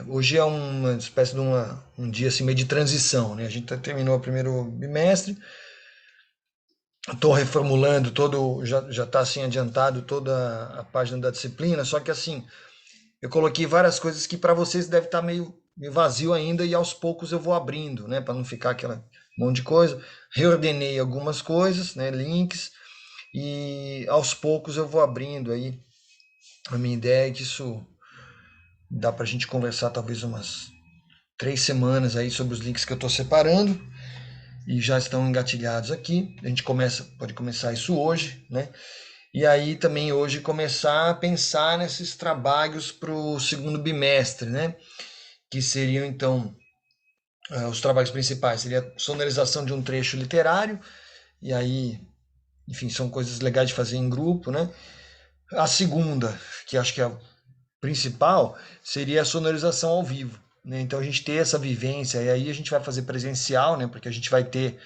Hoje é uma espécie de um dia assim, meio de transição, né? A gente terminou o primeiro bimestre, estou reformulando todo, já está assim adiantado toda a página da disciplina, só que assim, eu coloquei várias coisas que para vocês deve estar meio vazio ainda e aos poucos eu vou abrindo, né? Para não ficar aquela monte de coisa. Reordenei algumas coisas, né? Links, e aos poucos eu vou abrindo aí. A minha ideia é que isso dá para a gente conversar talvez umas 3 semanas aí sobre os links que eu estou separando e já estão engatilhados aqui. A gente pode começar isso hoje, né? E aí também hoje começar a pensar nesses trabalhos para o segundo bimestre, né? Que seriam então os trabalhos principais. Seria a sonorização de um trecho literário, e aí, enfim, são coisas legais de fazer em grupo, né? A segunda, que acho que é a principal, seria a sonorização ao vivo. Né? Então a gente ter essa vivência, e aí a gente vai fazer presencial, né? Porque a gente vai ter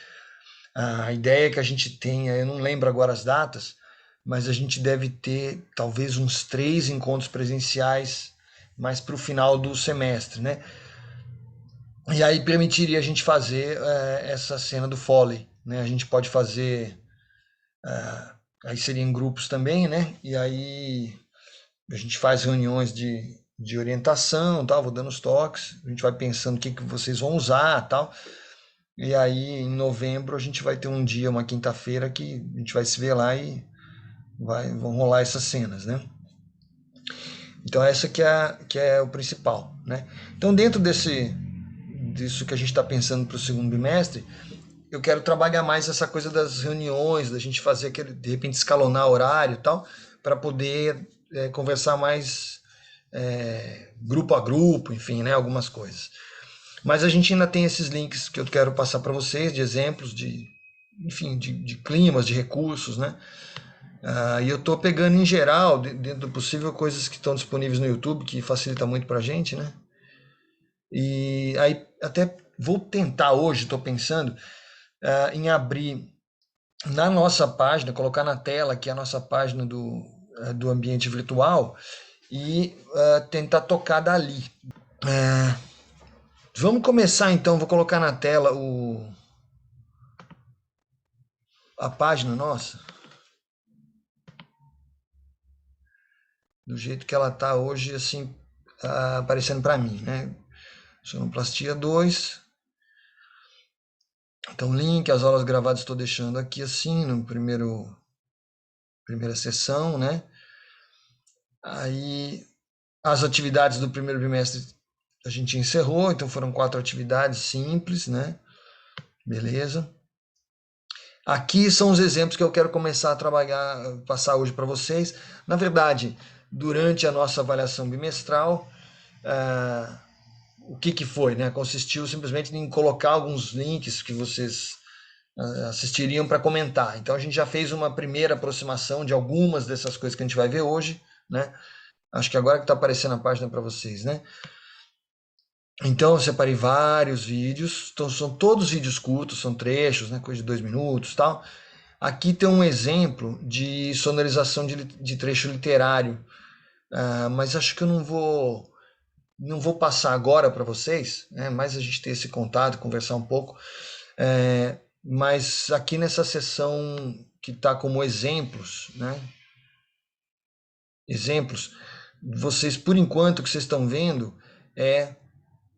a ideia que a gente tenha, eu não lembro agora as datas, mas a gente deve ter talvez uns 3 encontros presenciais mais para o final do semestre, né? E aí permitiria a gente fazer essa cena do Foley, né? A gente pode fazer, aí seria em grupos também, né? E aí a gente faz reuniões de orientação, tal, vou dando os toques, a gente vai pensando o que vocês vão usar, tal. E aí em novembro a gente vai ter um dia, uma quinta-feira que a gente vai se ver lá e vão rolar essas cenas, né? Então essa que é o principal, né? Então dentro disso que a gente está pensando para o segundo bimestre, eu quero trabalhar mais essa coisa das reuniões, da gente fazer aquele, de repente escalonar horário e tal, para poder conversar mais grupo a grupo, enfim, né, algumas coisas. Mas a gente ainda tem esses links que eu quero passar para vocês, de exemplos, enfim, de climas, de recursos, né? E eu estou pegando em geral, dentro do possível, coisas que estão disponíveis no YouTube, que facilita muito para a gente, né? E aí até vou tentar hoje, estou pensando, em abrir na nossa página, colocar na tela que é a nossa página do ambiente virtual e tentar tocar dali. Vamos começar então, vou colocar na tela a página nossa, do jeito que ela está hoje, assim, aparecendo para mim, né? Sonoplastia 2. Então, link, as aulas gravadas estou deixando aqui assim, no primeira sessão, né? Aí, as atividades do primeiro bimestre a gente encerrou, então foram 4 atividades simples, né? Beleza. Aqui são os exemplos que eu quero começar a trabalhar, passar hoje para vocês. Na verdade, durante a nossa avaliação bimestral, ah, o que foi, né? Consistiu simplesmente em colocar alguns links que vocês assistiriam para comentar. Então a gente já fez uma primeira aproximação de algumas dessas coisas que a gente vai ver hoje, né? Acho que agora que está aparecendo a página para vocês, né? Então eu separei vários vídeos, então são todos vídeos curtos, são trechos, né? Coisa de 2 minutos, tal. Aqui tem um exemplo de sonorização de trecho literário, mas acho que eu não vou passar agora para vocês, né? Mais a gente ter esse contato, conversar um pouco. Mas aqui nessa sessão que está como exemplos, né? Exemplos, vocês, por enquanto, o que vocês estão vendo é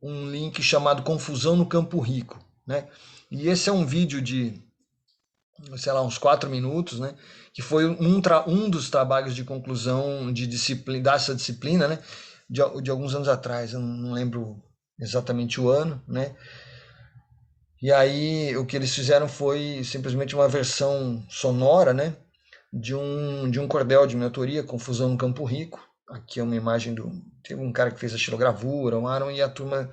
um link chamado Confusão no Campo Rico, né? E esse é um vídeo de, sei lá, uns 4 minutos, né? Que foi um dos trabalhos de conclusão dessa disciplina, né? De alguns anos atrás, eu não lembro exatamente o ano, né? E aí o que eles fizeram foi simplesmente uma versão sonora, né? De um cordel de minha autoria, Confusão no Campo Rico. Aqui é uma imagem do. Teve um cara que fez a xilogravura, o Aaron, e a turma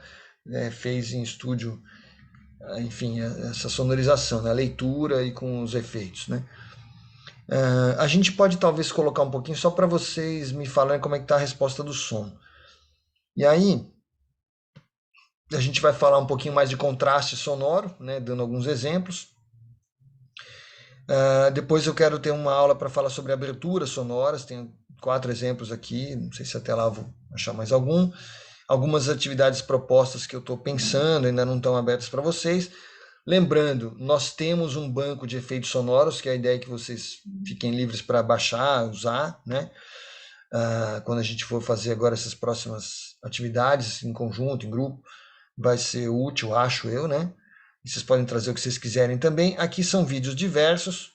fez em estúdio, enfim, essa sonorização, né? A leitura e com os efeitos, né? A gente pode talvez colocar um pouquinho só para vocês me falarem como é que está a resposta do som. E aí, a gente vai falar um pouquinho mais de contraste sonoro, né? Dando alguns exemplos. Depois eu quero ter uma aula para falar sobre aberturas sonoras, tenho 4 exemplos aqui, não sei se até lá vou achar mais algum. algumas atividades propostas que eu estou pensando, ainda não estão abertas para vocês. Lembrando, nós temos um banco de efeitos sonoros, que a ideia é que vocês fiquem livres para baixar, usar, né? Quando a gente for fazer agora essas próximas atividades em conjunto, em grupo, vai ser útil, acho eu, né? E vocês podem trazer o que vocês quiserem também. Aqui são vídeos diversos,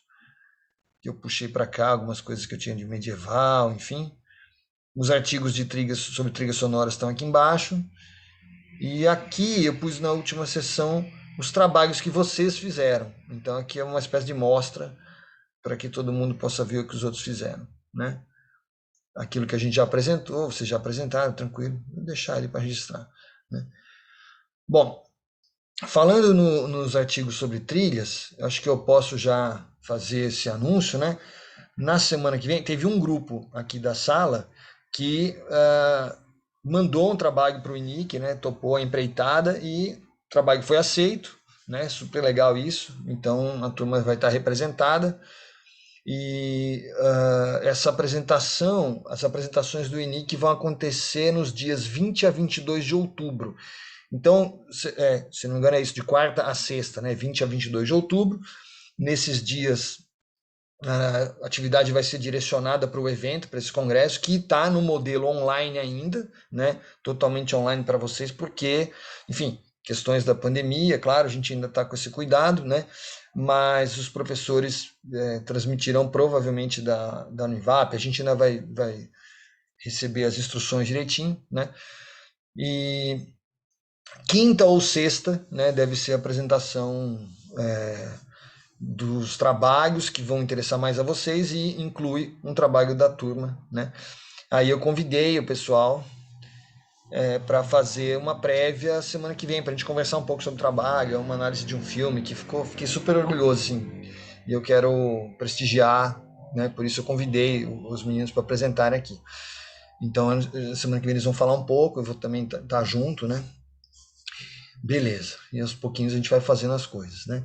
que eu puxei para cá, algumas coisas que eu tinha de medieval, enfim. Os artigos de sobre trilhas sonoras estão aqui embaixo. E aqui eu pus na última sessão os trabalhos que vocês fizeram. Então aqui é uma espécie de mostra para que todo mundo possa ver o que os outros fizeram, né? Aquilo que a gente já apresentou, vocês já apresentaram, tranquilo, vou deixar ele para registrar, né? Bom, falando nos artigos sobre trilhas, acho que eu posso já fazer esse anúncio, né? Na semana que vem, teve um grupo aqui da sala que mandou um trabalho para o INIC, né? Topou a empreitada e o trabalho foi aceito, né? Super legal isso. Então a turma vai estar representada. E as apresentações do INIC vão acontecer nos dias 20 a 22 de outubro. Então, se não me engano, é isso, de quarta a sexta, né? 20 a 22 de outubro. Nesses dias, a atividade vai ser direcionada para o evento, para esse congresso, que está no modelo online ainda, né? Totalmente online para vocês, porque, enfim, questões da pandemia, claro, a gente ainda está com esse cuidado, né? Mas os professores transmitirão provavelmente da Univap, a gente ainda vai receber as instruções direitinho, né? E quinta ou sexta, né, deve ser a apresentação dos trabalhos que vão interessar mais a vocês e inclui um trabalho da turma, né? Aí eu convidei o pessoal para fazer uma prévia semana que vem, para a gente conversar um pouco sobre o trabalho, uma análise de um filme que fiquei super orgulhoso, assim, e eu quero prestigiar, né? Por isso eu convidei os meninos para apresentarem aqui. Então, semana que vem eles vão falar um pouco, eu vou também estar junto, né? Beleza, e aos pouquinhos a gente vai fazendo as coisas, né?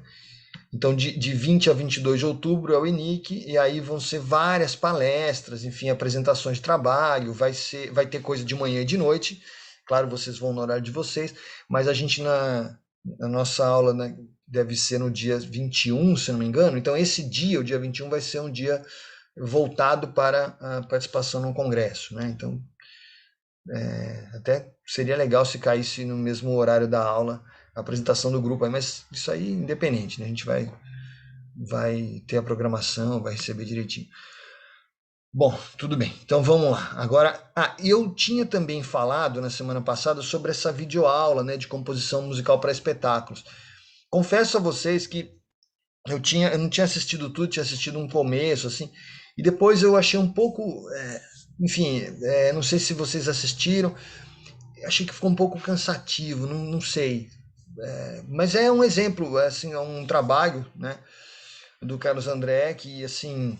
Então, de 20 a 22 de outubro é o INIC, e aí vão ser várias palestras, enfim, apresentações de trabalho, vai ter coisa de manhã e de noite, claro, vocês vão no horário de vocês, mas a gente na nossa aula, né, deve ser no dia 21, se não me engano, então esse dia, o dia 21, vai ser um dia voltado para a participação no congresso, né? Então, até seria legal se caísse no mesmo horário da aula a apresentação do grupo, mas isso aí é independente, né? A gente vai ter a programação, vai receber direitinho. Bom, tudo bem, então vamos lá. Agora, eu tinha também falado na semana passada sobre essa videoaula, né, de composição musical para espetáculos. Confesso a vocês que eu não tinha assistido tudo, tinha assistido um começo, assim, e depois eu achei um pouco, enfim, não sei se vocês assistiram, achei que ficou um pouco cansativo, não sei, mas é um exemplo, assim, é um trabalho, né, do Carlos André, que, assim,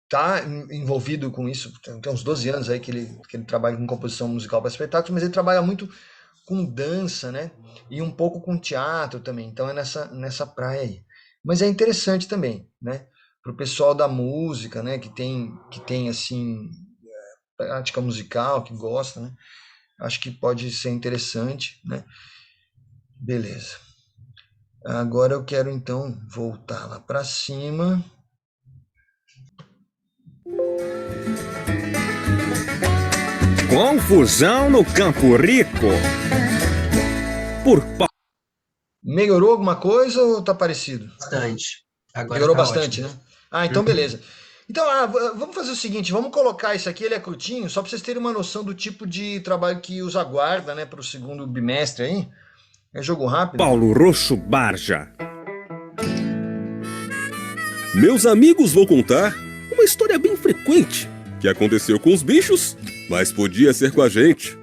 está envolvido com isso, tem uns 12 anos aí que ele trabalha com composição musical para espetáculos, mas ele trabalha muito com dança, né, e um pouco com teatro também, então é nessa praia aí. Mas é interessante também, né, para o pessoal da música, né, que tem assim, prática musical, que gosta, né, acho que pode ser interessante, né. Beleza. Agora eu quero então voltar lá para cima. Confusão no Campo Rico. Melhorou alguma coisa ou tá parecido? Bastante. Agora Melhorou tá bastante, ótimo. né? Então beleza. Então, vamos fazer o seguinte, vamos colocar isso aqui, ele é curtinho, só para vocês terem uma noção do tipo de trabalho que os aguarda, né, para o segundo bimestre aí. É jogo rápido. Paulo Roxo Barja. Meus amigos, vou contar uma história bem frequente que aconteceu com os bichos, mas podia ser com a gente.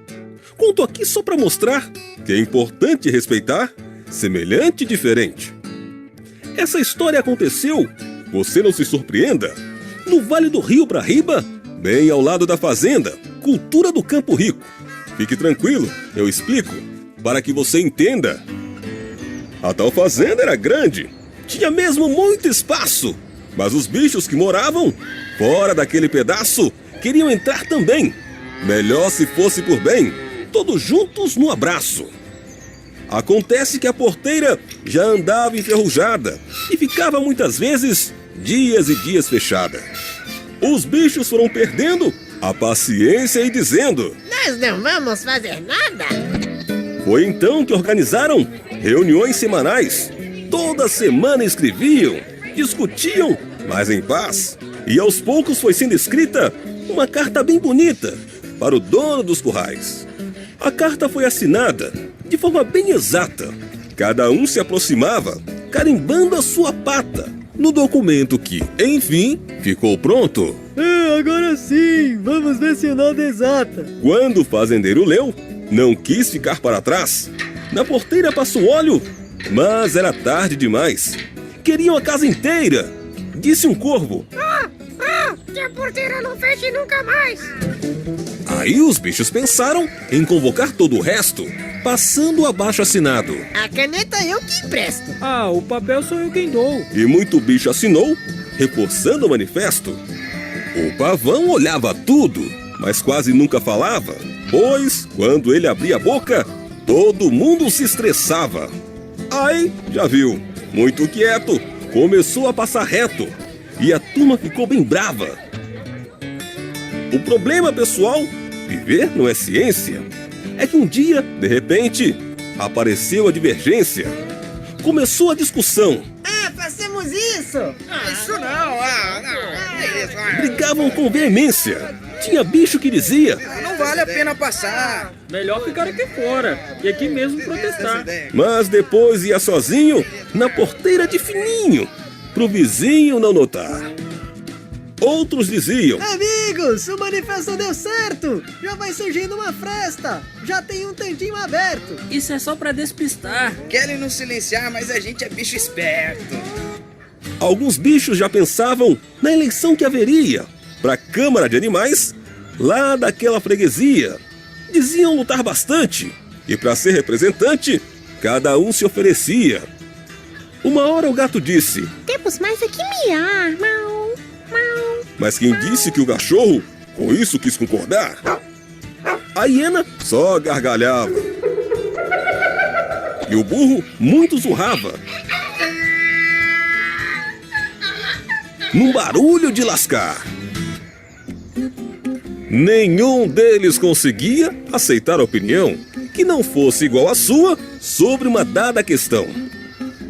Conto aqui só para mostrar que é importante respeitar semelhante e diferente. Essa história aconteceu, você não se surpreenda, no Vale do Rio Paraíba, bem ao lado da fazenda, Cultura do Campo Rico. Fique tranquilo, eu explico, para que você entenda. A tal fazenda era grande, tinha mesmo muito espaço, mas os bichos que moravam fora daquele pedaço queriam entrar também. Melhor se fosse por bem, todos juntos no abraço. Acontece que a porteira já andava enferrujada e ficava muitas vezes dias e dias fechada. Os bichos foram perdendo a paciência e dizendo: Nós não vamos fazer nada? Foi então que organizaram reuniões semanais. Toda semana escreviam, discutiam, mas em paz. E aos poucos foi sendo escrita uma carta bem bonita para o dono dos currais. A carta foi assinada de forma bem exata. Cada um se aproximava, carimbando a sua pata no documento que, enfim, ficou pronto. Agora sim, vamos ver se o nome é exata. Quando o fazendeiro leu, não quis ficar para trás. Na porteira passou óleo, mas era tarde demais. Queriam a casa inteira. Disse um corvo. Que a porteira não feche nunca mais. Aí os bichos pensaram em convocar todo o resto, passando abaixo assinado. A caneta eu que empresto. O papel sou eu quem dou. E muito bicho assinou, reforçando o manifesto. O pavão olhava tudo, mas quase nunca falava, pois, quando ele abria a boca, todo mundo se estressava. Aí, já viu, muito quieto, começou a passar reto, e a turma ficou bem brava. O problema, pessoal, viver não é ciência, é que um dia, de repente, apareceu a divergência. Começou a discussão. Fazemos isso. Isso não. Brigavam com veemência. Tinha bicho que dizia: Não vale a pena passar. Melhor ficar aqui fora e aqui mesmo protestar. Mas depois ia sozinho na porteira de fininho, pro vizinho não notar. Outros diziam: Amigos, o manifesto deu certo. Já vai surgindo uma fresta. Já tem um tantinho aberto. Isso é só pra despistar. Querem nos silenciar, mas a gente é bicho esperto. Alguns bichos já pensavam na eleição que haveria pra Câmara de Animais lá daquela freguesia. Diziam lutar bastante e pra ser representante, cada um se oferecia. Uma hora o gato disse: Temos mais aqui miar. Mau, mau. Mas quem disse que o cachorro com isso quis concordar? A hiena só gargalhava. E o burro muito zurrava. Num barulho de lascar. Nenhum deles conseguia aceitar a opinião que não fosse igual à sua sobre uma dada questão.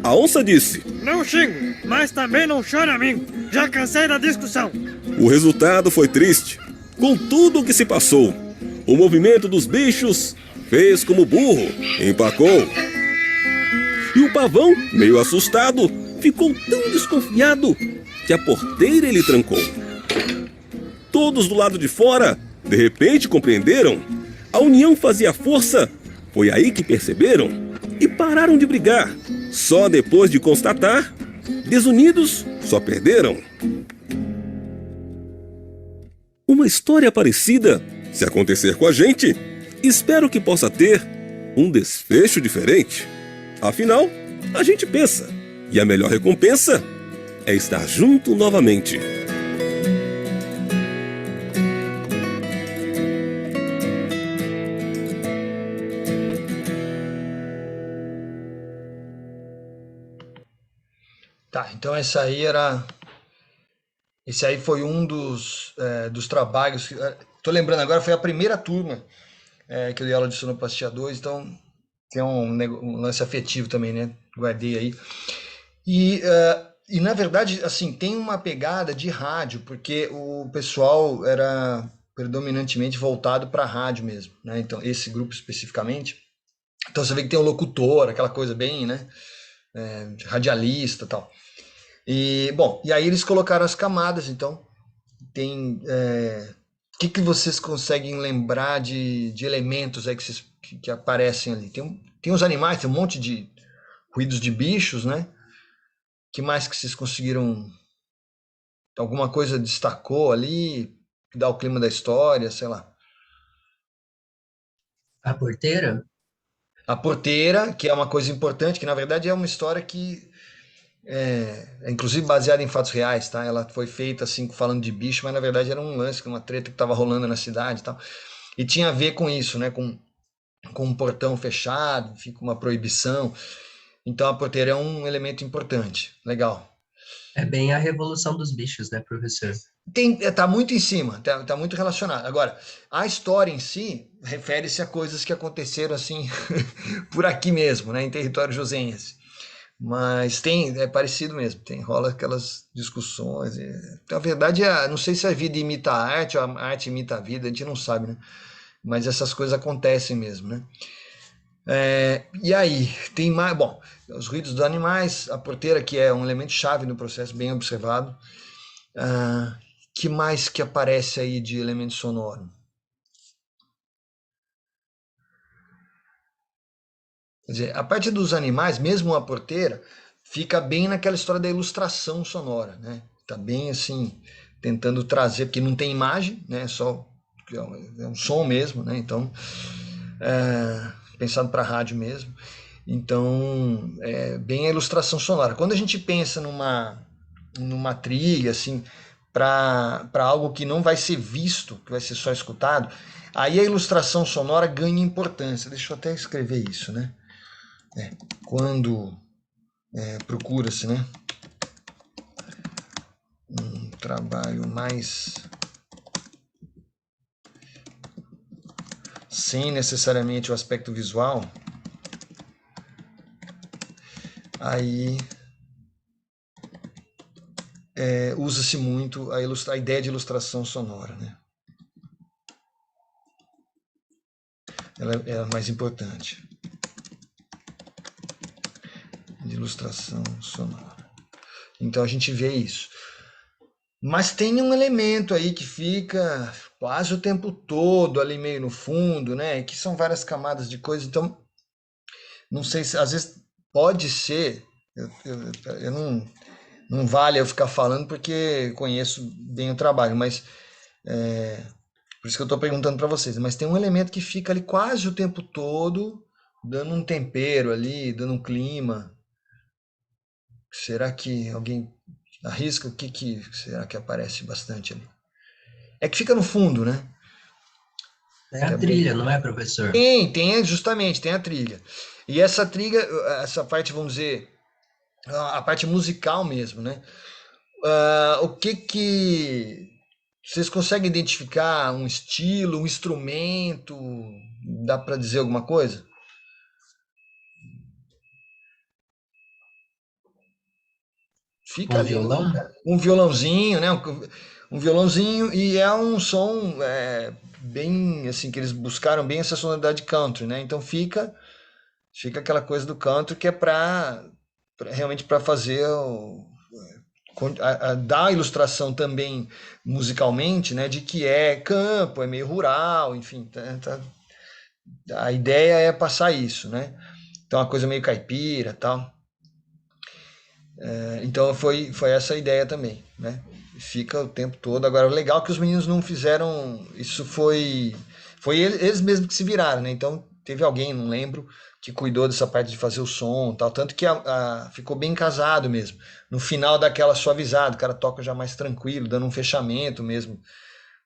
A onça disse: Não xingo, mas também não chora a mim. Já cansei da discussão. O resultado foi triste. Com tudo o que se passou, o movimento dos bichos fez como burro, empacou. E o pavão, meio assustado, ficou tão desconfiado que a porteira ele trancou. Todos do lado de fora, de repente compreenderam. A união fazia força. Foi aí que perceberam e pararam de brigar. Só depois de constatar, desunidos só perderam. Uma história parecida, se acontecer com a gente, espero que possa ter um desfecho diferente. Afinal, a gente pensa, e a melhor recompensa é estar junto novamente. Tá, então esse aí foi um dos trabalhos. Tô lembrando agora, foi a primeira turma que eu dei aula de sonoplastia 2, então tem um lance afetivo também, né? Guardei aí. E na verdade, assim, tem uma pegada de rádio, porque o pessoal era predominantemente voltado para rádio mesmo, né? Então, esse grupo especificamente. Então você vê que tem o locutor, aquela coisa bem, né? Radialista e tal. E, bom, e aí eles colocaram as camadas, então tem... O que vocês conseguem lembrar de elementos aí que aparecem ali? Tem os animais, tem um monte de ruídos de bichos, né? Que mais que vocês conseguiram... Alguma coisa destacou ali, que dá o clima da história, sei lá. A porteira? A porteira, que é uma coisa importante, que na verdade é uma história que inclusive baseada em fatos reais, tá? Ela foi feita assim, falando de bicho, mas na verdade era um lance, uma treta que estava rolando na cidade e tal. E tinha a ver com isso, né? Com com um portão fechado, fica uma proibição. Então a porteira é um elemento importante. Legal. É bem a revolução dos bichos, né, professor? Tá muito em cima, tá muito relacionado. Agora, a história em si refere-se a coisas que aconteceram assim por aqui mesmo, né, em território joseense. Mas é parecido mesmo, rola aquelas discussões. Na verdade, não sei se a vida imita a arte ou a arte imita a vida, a gente não sabe, né? Mas essas coisas acontecem mesmo, né? E aí, tem mais. Bom, os ruídos dos animais, a porteira, que é um elemento chave no processo, bem observado. Que mais que aparece aí de elemento sonoro? Quer dizer, a parte dos animais, mesmo a porteira, fica bem naquela história da ilustração sonora, né? Tá bem assim, tentando trazer, porque não tem imagem, né? Só é um som mesmo, né? Então, pensado para rádio mesmo. Então, bem a ilustração sonora. Quando a gente pensa numa trilha, assim, para algo que não vai ser visto, que vai ser só escutado, aí a ilustração sonora ganha importância. Deixa eu até escrever isso, né? Quando procura-se, né, um trabalho mais sem necessariamente o aspecto visual, aí usa-se muito a ideia de ilustração sonora, né? Ela é a mais importante. De ilustração sonora. Então a gente vê isso. Mas tem um elemento aí que fica quase o tempo todo ali meio no fundo, né? Que são várias camadas de coisa. Então, não sei se às vezes pode ser. Eu não vale eu ficar falando porque conheço bem o trabalho, mas por isso que eu estou perguntando para vocês. Mas tem um elemento que fica ali quase o tempo todo, dando um tempero ali, dando um clima. Será que alguém arrisca? O que será que aparece bastante ali? É que fica no fundo, né? É a trilha, não é, professor? Justamente, tem a trilha. E essa trilha, essa parte, vamos dizer, a parte musical mesmo, né? O que vocês conseguem identificar um estilo, um instrumento? Dá para dizer alguma coisa? Fica ali violão? Um violãozinho, né? Um violãozinho, e é um som bem assim, que eles buscaram bem essa sonoridade country, né? Então fica aquela coisa do country que é realmente para fazer dar a ilustração também musicalmente, né? De que é campo, é meio rural, enfim, a ideia é passar isso, né? Então uma coisa meio caipira, tal. Então foi essa a ideia também, né? Fica o tempo todo. Agora, o legal é que os meninos não fizeram. Isso foi eles mesmos que se viraram, né? Então teve alguém, não lembro, que cuidou dessa parte de fazer o som, tal, tanto que ficou bem casado mesmo. No final daquela suavizada, o cara toca já mais tranquilo, dando um fechamento mesmo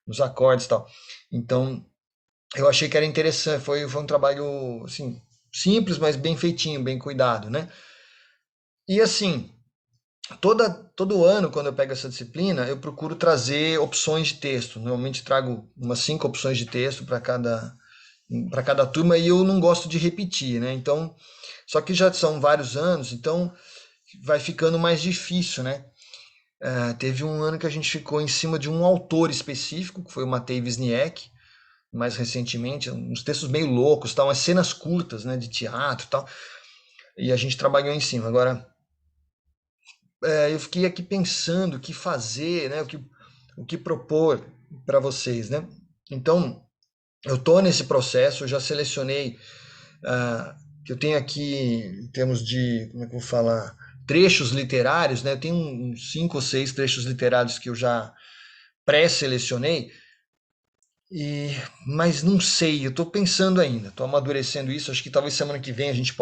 nos acordes, tal. Então eu achei que era interessante. Foi um trabalho assim simples, mas bem feitinho, bem cuidado, né? E assim, todo ano, quando eu pego essa disciplina, eu procuro trazer opções de texto. Normalmente trago umas 5 opções de texto para cada turma, e eu não gosto de repetir, né? Então, só que já são vários anos, então vai ficando mais difícil, né? Teve um ano que a gente ficou em cima de um autor específico, que foi o Matei Wisniewski, mais recentemente, uns textos meio loucos, tal, umas cenas curtas, né, de teatro e tal, e a gente trabalhou em cima. Agora, eu fiquei aqui pensando o que fazer, né, o que propor para vocês, né? Então, eu estou nesse processo, eu já selecionei, que eu tenho aqui, em termos de, como é que eu vou falar, trechos literários, né? Eu tenho uns 5 ou 6 trechos literários que eu já pré-selecionei, mas não sei, eu estou pensando ainda, estou amadurecendo isso. Acho que talvez semana que vem a gente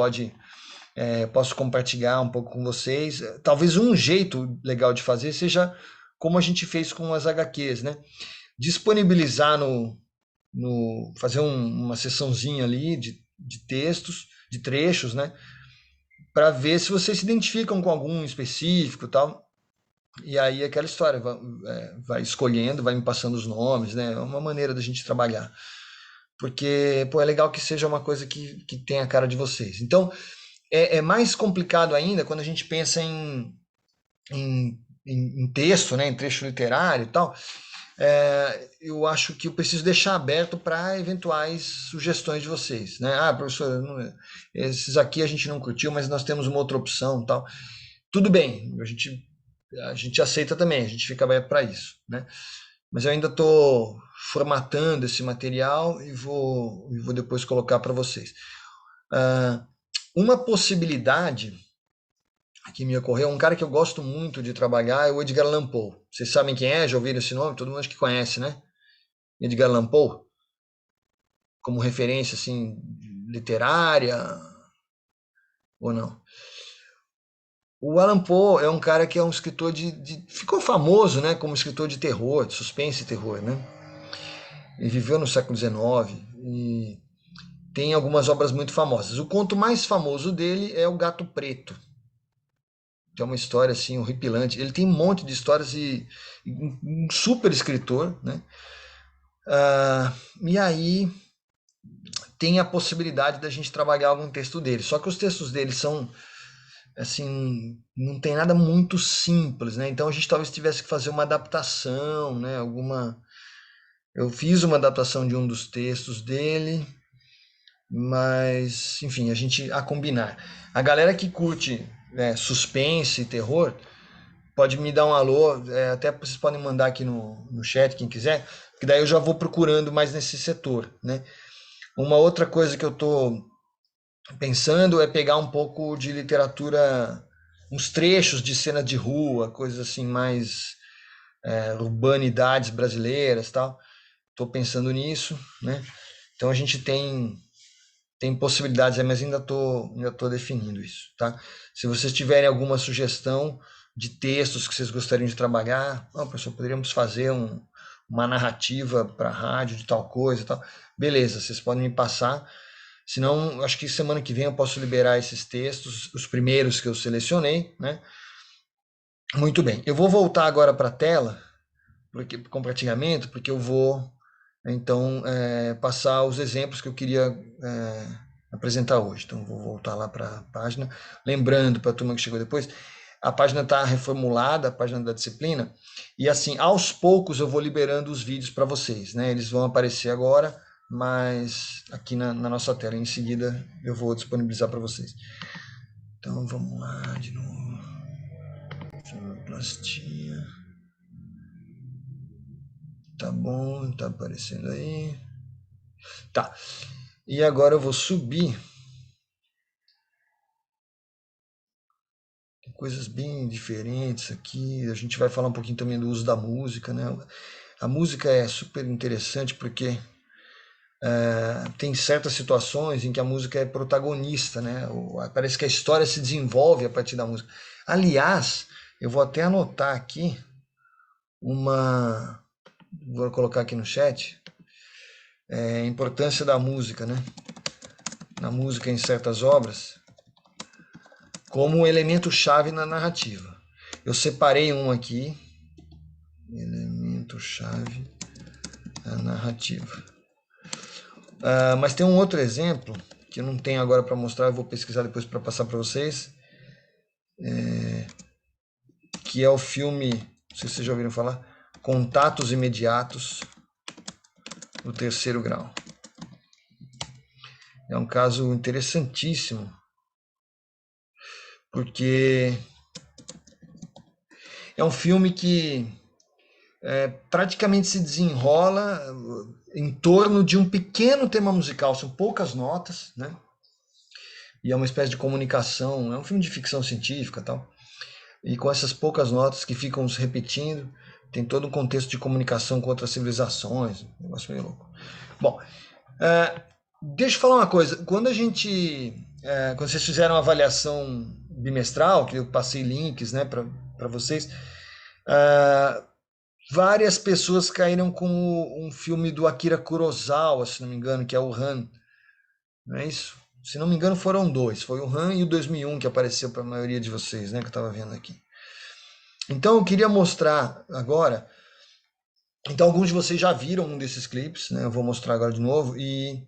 posso compartilhar um pouco com vocês. Talvez um jeito legal de fazer seja como a gente fez com as HQs, né? Disponibilizar fazer uma sessãozinha ali de textos, de trechos, né? Para ver se vocês se identificam com algum específico e tal. E aí aquela história, vai escolhendo, vai me passando os nomes, né? É uma maneira da gente trabalhar. Porque, pô, é legal que seja uma coisa que tenha a cara de vocês. Então, é mais complicado ainda quando a gente pensa em texto, né? Em trecho literário e tal. Eu acho que eu preciso deixar aberto para eventuais sugestões de vocês, né? Ah, professor, esses aqui a gente não curtiu, mas nós temos uma outra opção, tal. Tudo bem, a gente aceita também, a gente fica aberto para isso, né? Mas eu ainda estou formatando esse material e vou depois colocar para vocês. Uma possibilidade que me ocorreu, um cara que eu gosto muito de trabalhar é o Edgar Allan Poe. Vocês sabem quem é? Já ouviram esse nome? Todo mundo acho que conhece, né? Edgar Allan Poe, como referência assim literária ou não? O Allan Poe é um cara que é um escritor ficou famoso, né, como escritor de terror, de suspense e terror, né? Ele viveu no século XIX e tem algumas obras muito famosas. O conto mais famoso dele é O Gato Preto, que é uma história assim horripilante. Ele tem um monte de histórias e um super escritor, né? E aí tem a possibilidade da gente trabalhar algum texto dele. Só que os textos dele são assim, não tem nada muito simples, né? Então a gente talvez tivesse que fazer uma adaptação, né? Eu fiz uma adaptação de um dos textos dele, mas enfim, a combinar. A galera que curte suspense e terror pode me dar um alô, até vocês podem mandar aqui no chat quem quiser, que daí eu já vou procurando mais nesse setor, né? Uma outra coisa que eu tô pensando é pegar um pouco de literatura, uns trechos de cena de rua, coisas assim mais urbanidades brasileiras, tal. Estou pensando nisso, né? Então a gente tem possibilidades, mas ainda tô definindo isso, tá? Se vocês tiverem alguma sugestão de textos que vocês gostariam de trabalhar, professor, poderíamos fazer uma narrativa para rádio de tal coisa, tal. Beleza, vocês podem me passar. Senão, acho que semana que vem eu posso liberar esses textos, os primeiros que eu selecionei, né? Muito bem. Eu vou voltar agora para a tela, com compartilhamento, porque eu vou, então, passar os exemplos que eu queria apresentar hoje. Então, vou voltar lá para a página. Lembrando, para a turma que chegou depois, a página está reformulada, a página da disciplina, e assim, aos poucos eu vou liberando os vídeos para vocês, né? Eles vão aparecer agora, mas aqui na nossa tela, em seguida eu vou disponibilizar para vocês. Então vamos lá de novo. Sonoplastia. Tá bom, tá aparecendo aí. Tá. E agora eu vou subir. Tem coisas bem diferentes aqui. A gente vai falar um pouquinho também do uso da música, né? A música é super interessante porque tem certas situações em que a música é protagonista, né? Parece que a história se desenvolve a partir da música. Aliás, eu vou até anotar aqui vou colocar aqui no chat, a importância da música, né? Na música em certas obras, como um elemento-chave na narrativa. Eu separei um aqui, elemento-chave na narrativa. Mas tem um outro exemplo que eu não tenho agora para mostrar, eu vou pesquisar depois para passar para vocês, que é o filme, não sei se vocês já ouviram falar, Contatos Imediatos no Terceiro Grau. É um caso interessantíssimo, porque é um filme que praticamente se desenrola em torno de um pequeno tema musical, são poucas notas, né? E é uma espécie de comunicação, é um filme de ficção científica e tal. E com essas poucas notas que ficam se repetindo, tem todo um contexto de comunicação com outras civilizações, um negócio meio louco. Bom, deixa eu falar uma coisa, quando vocês fizeram a avaliação bimestral, que eu passei links, né, para vocês, várias pessoas caíram com um filme do Akira Kurosawa, se não me engano, que é o Han. não é isso? Se não me engano, foram dois. Foi o Han e o 2001 que apareceu para a maioria de vocês, né? Que eu estava vendo aqui. Então, eu queria mostrar agora. Então, alguns de vocês já viram um desses clipes, né? Eu vou mostrar agora de novo. E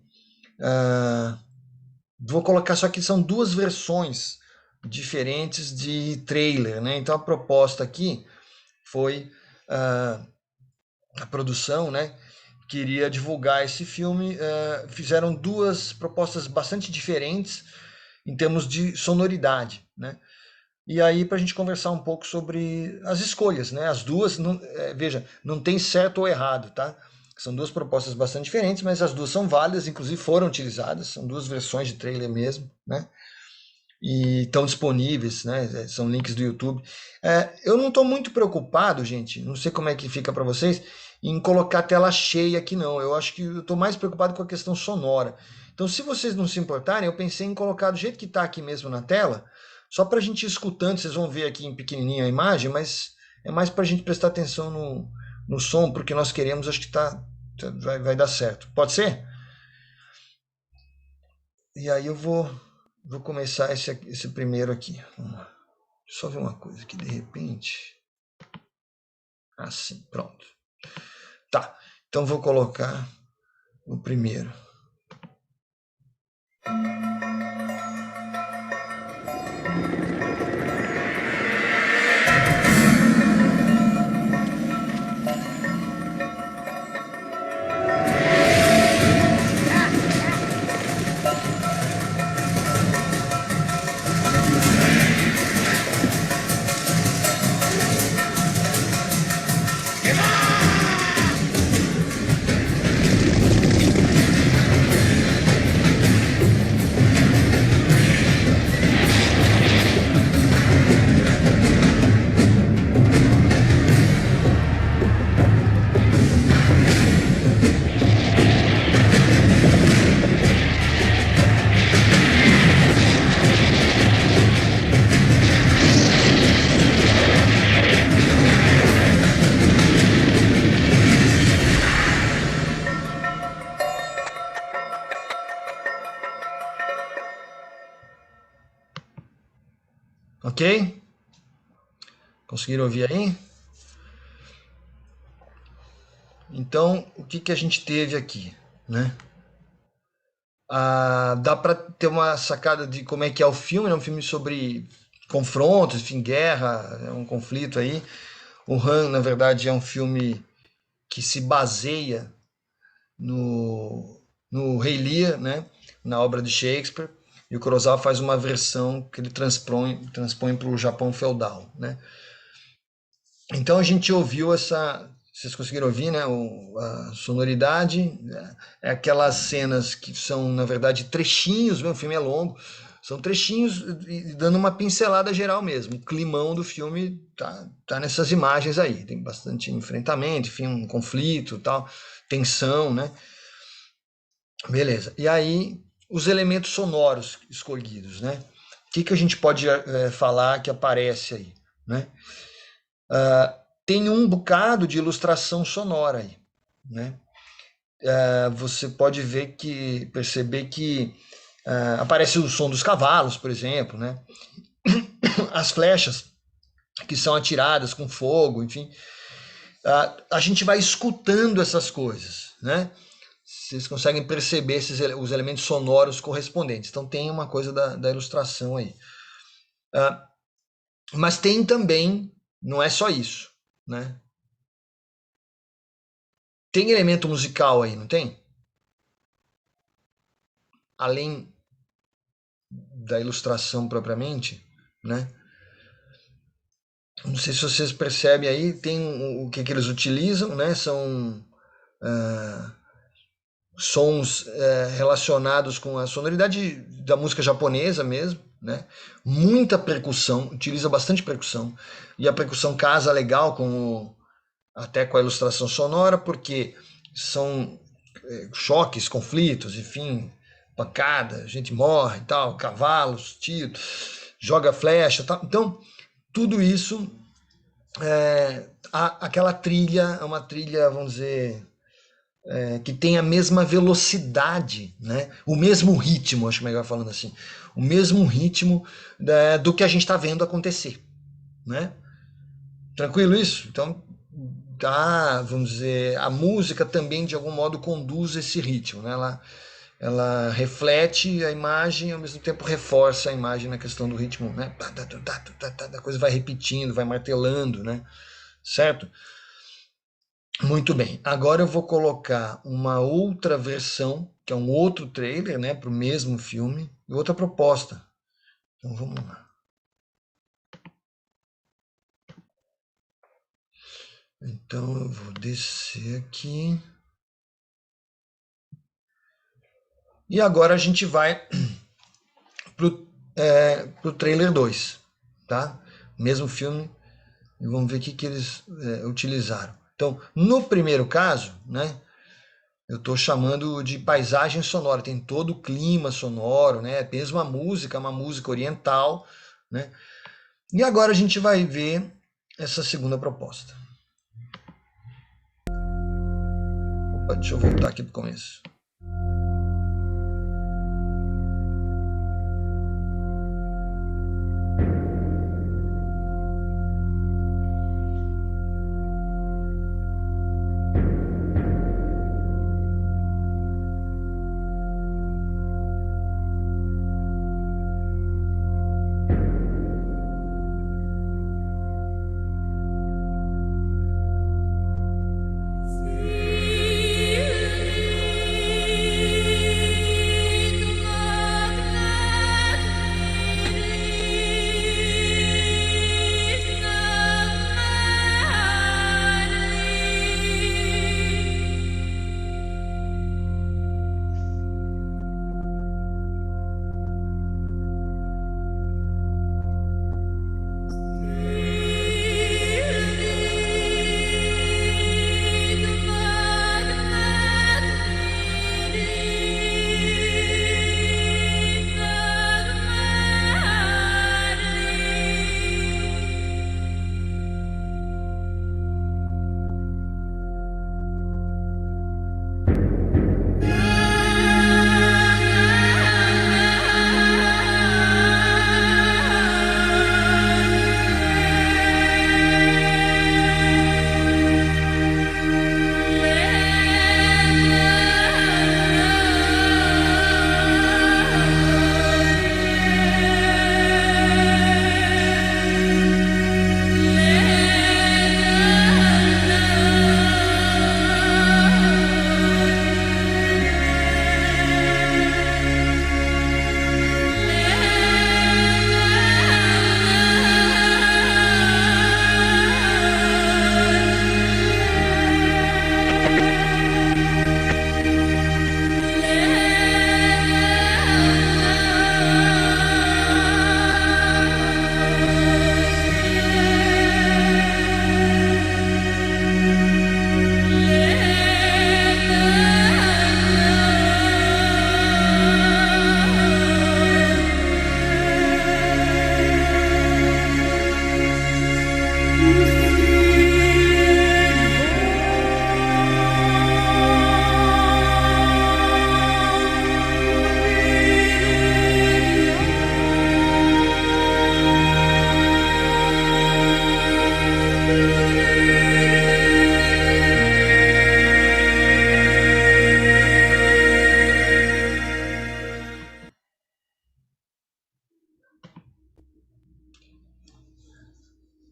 vou colocar, só que são duas versões diferentes de trailer, né? Então, a proposta aqui foi a produção, né? Queria divulgar esse filme, fizeram duas propostas bastante diferentes em termos de sonoridade, né? E aí para a gente conversar um pouco sobre as escolhas, né? As duas, veja, não tem certo ou errado, tá? São duas propostas bastante diferentes, mas as duas são válidas, inclusive foram utilizadas, são duas versões de trailer mesmo, né? E estão disponíveis, né? São links do YouTube. Eu não estou muito preocupado, gente, não sei como é que fica para vocês, em colocar tela cheia aqui não. Eu acho que eu estou mais preocupado com a questão sonora. Então, se vocês não se importarem, eu pensei em colocar do jeito que está aqui mesmo na tela, só para a gente ir escutando. Vocês vão ver aqui em pequenininho a imagem, mas é mais para a gente prestar atenção no som, porque nós queremos, acho que vai dar certo. Pode ser? E aí eu vou começar esse primeiro aqui. Vamos lá. Deixa eu só ver uma coisa aqui, de repente. Assim, pronto. Tá, então vou colocar o primeiro. Ok? Conseguiram ouvir aí? Então, o que a gente teve aqui, né? Dá para ter uma sacada de como é que é o filme, é um filme sobre confrontos, enfim, guerra, é um conflito aí. O Han, na verdade, é um filme que se baseia no Rei Lear, né? Na obra de Shakespeare. E o Kurosawa faz uma versão que ele transpõe para o Japão feudal, né? Então a gente ouviu vocês conseguiram ouvir, né? A sonoridade, né? É aquelas cenas que são, na verdade, trechinhos, o filme é longo, são trechinhos dando uma pincelada geral mesmo. O climão do filme tá nessas imagens aí, tem bastante enfrentamento, enfim, um conflito, tal, tensão, né? Beleza. E aí os elementos sonoros escolhidos, né? O que a gente pode falar que aparece aí, né? Tem um bocado de ilustração sonora aí, né? Você pode perceber que aparece o som dos cavalos, por exemplo, né? As flechas que são atiradas com fogo, enfim. A gente vai escutando essas coisas, né? Vocês conseguem perceber os elementos sonoros correspondentes. Então tem uma coisa da ilustração aí. Mas tem também, não é só isso, né? Tem elemento musical aí, não tem? Além da ilustração propriamente, né? Não sei se vocês percebem aí, tem o que eles utilizam, né? São sons relacionados com a sonoridade da música japonesa mesmo, né? Muita percussão, utiliza bastante percussão, e a percussão casa legal até com a ilustração sonora, porque são choques, conflitos, enfim, pancada, gente morre e tal, cavalos, tiro, joga flecha, tal. Então, tudo isso, aquela trilha é uma trilha, vamos dizer, que tem a mesma velocidade, né? O mesmo ritmo, acho melhor falando assim, o mesmo ritmo do que a gente está vendo acontecer, né? Tranquilo isso? Então, tá, vamos dizer, a música também de algum modo conduz esse ritmo, né? Ela reflete a imagem e ao mesmo tempo reforça a imagem na questão do ritmo, né? A coisa vai repetindo, vai martelando, né? Certo? Muito bem. Agora eu vou colocar uma outra versão, que é um outro trailer, né, para o mesmo filme, e outra proposta. Então vamos lá. Então eu vou descer aqui. E agora a gente vai pro trailer 2, tá? Mesmo filme, e vamos ver o que eles utilizaram. Então, no primeiro caso, né, eu estou chamando de paisagem sonora, tem todo o clima sonoro, né, mesmo a música, uma música oriental, né? E agora a gente vai ver essa segunda proposta. Opa, deixa eu voltar aqui para o começo.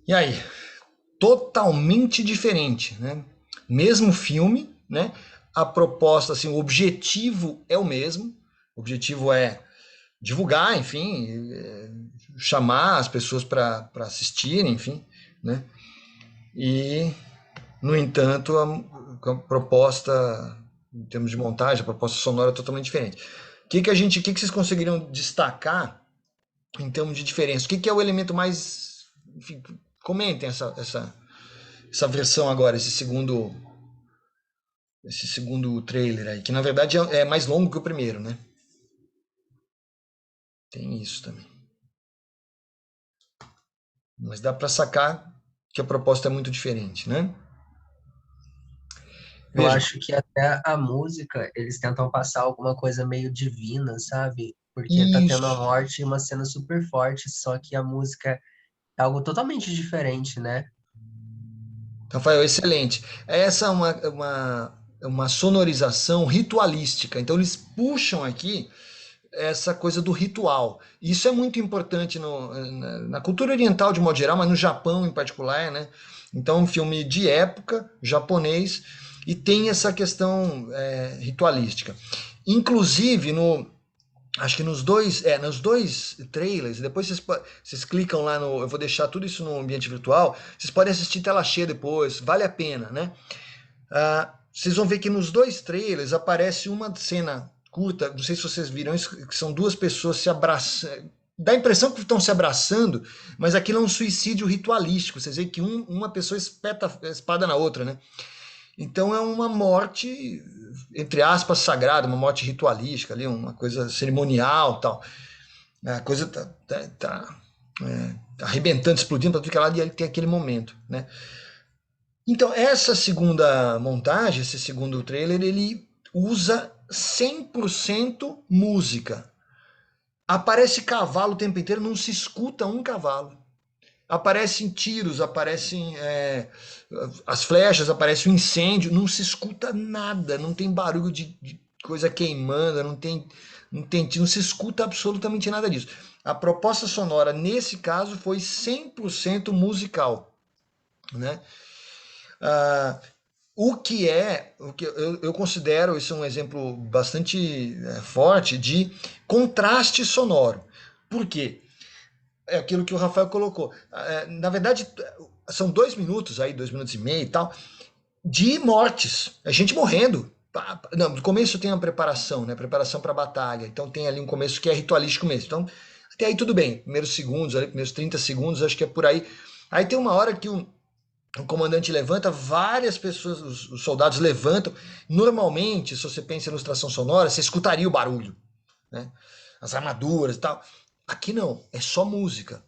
E aí, totalmente diferente, né? Mesmo filme, né? A proposta, assim, o objetivo é o mesmo. O objetivo é divulgar, enfim, chamar as pessoas para assistirem, enfim, né? E, no entanto, a proposta, em termos de montagem, a proposta sonora é totalmente diferente. O que vocês conseguiriam destacar em termos de diferença? O que é o elemento mais... Enfim, comentem essa versão agora, esse segundo trailer aí, que na verdade é mais longo que o primeiro, né? Tem isso também. Mas dá para sacar que a proposta é muito diferente, né? Eu Veja. acho que até a música, eles tentam passar alguma coisa meio divina, sabe? Porque tá tendo a Isso. morte e uma cena super forte, só que a música é algo totalmente diferente, né? Rafael, excelente. Essa é uma sonorização ritualística. Então, eles puxam aqui essa coisa do ritual. Isso é muito importante na cultura oriental de modo geral, mas no Japão em particular, né? Então, um filme de época, japonês, e tem essa questão ritualística. Inclusive, acho que nos dois trailers, depois vocês clicam lá eu vou deixar tudo isso no ambiente virtual, vocês podem assistir tela cheia depois, vale a pena, né? Vocês vão ver que nos dois trailers aparece uma cena curta, não sei se vocês viram isso, que são duas pessoas se abraçando, dá a impressão que estão se abraçando, mas aquilo é um suicídio ritualístico, vocês veem que uma pessoa espeta a espada na outra, né? Então é uma morte, entre aspas, sagrada, uma morte ritualística, ali, uma coisa cerimonial, tal. A coisa tá arrebentando, explodindo para tudo que é lado, e aí tem aquele momento, né? Então essa segunda montagem, esse segundo trailer, ele usa 100% música. Aparece cavalo o tempo inteiro, não se escuta um cavalo. Aparecem tiros, aparecem as flechas, aparece o incêndio, não se escuta nada, não tem barulho de coisa queimando, não se escuta absolutamente nada disso. A proposta sonora, nesse caso, foi 100% musical, né? O que eu considero, isso é um exemplo bastante forte de contraste sonoro. Por quê? É aquilo que o Rafael colocou. Na verdade, são 2 minutos, 2 minutos e meio e tal, de mortes. A gente morrendo. Não, no começo tem uma preparação, né? Preparação para a batalha. Então tem ali um começo que é ritualístico mesmo. Então, até aí tudo bem. Primeiros segundos, primeiros 30 segundos, acho que é por aí. Aí tem uma hora que o comandante levanta, várias pessoas, os soldados levantam. Normalmente, se você pensa em ilustração sonora, você escutaria o barulho, né? As armaduras e tal. Aqui não, é só música.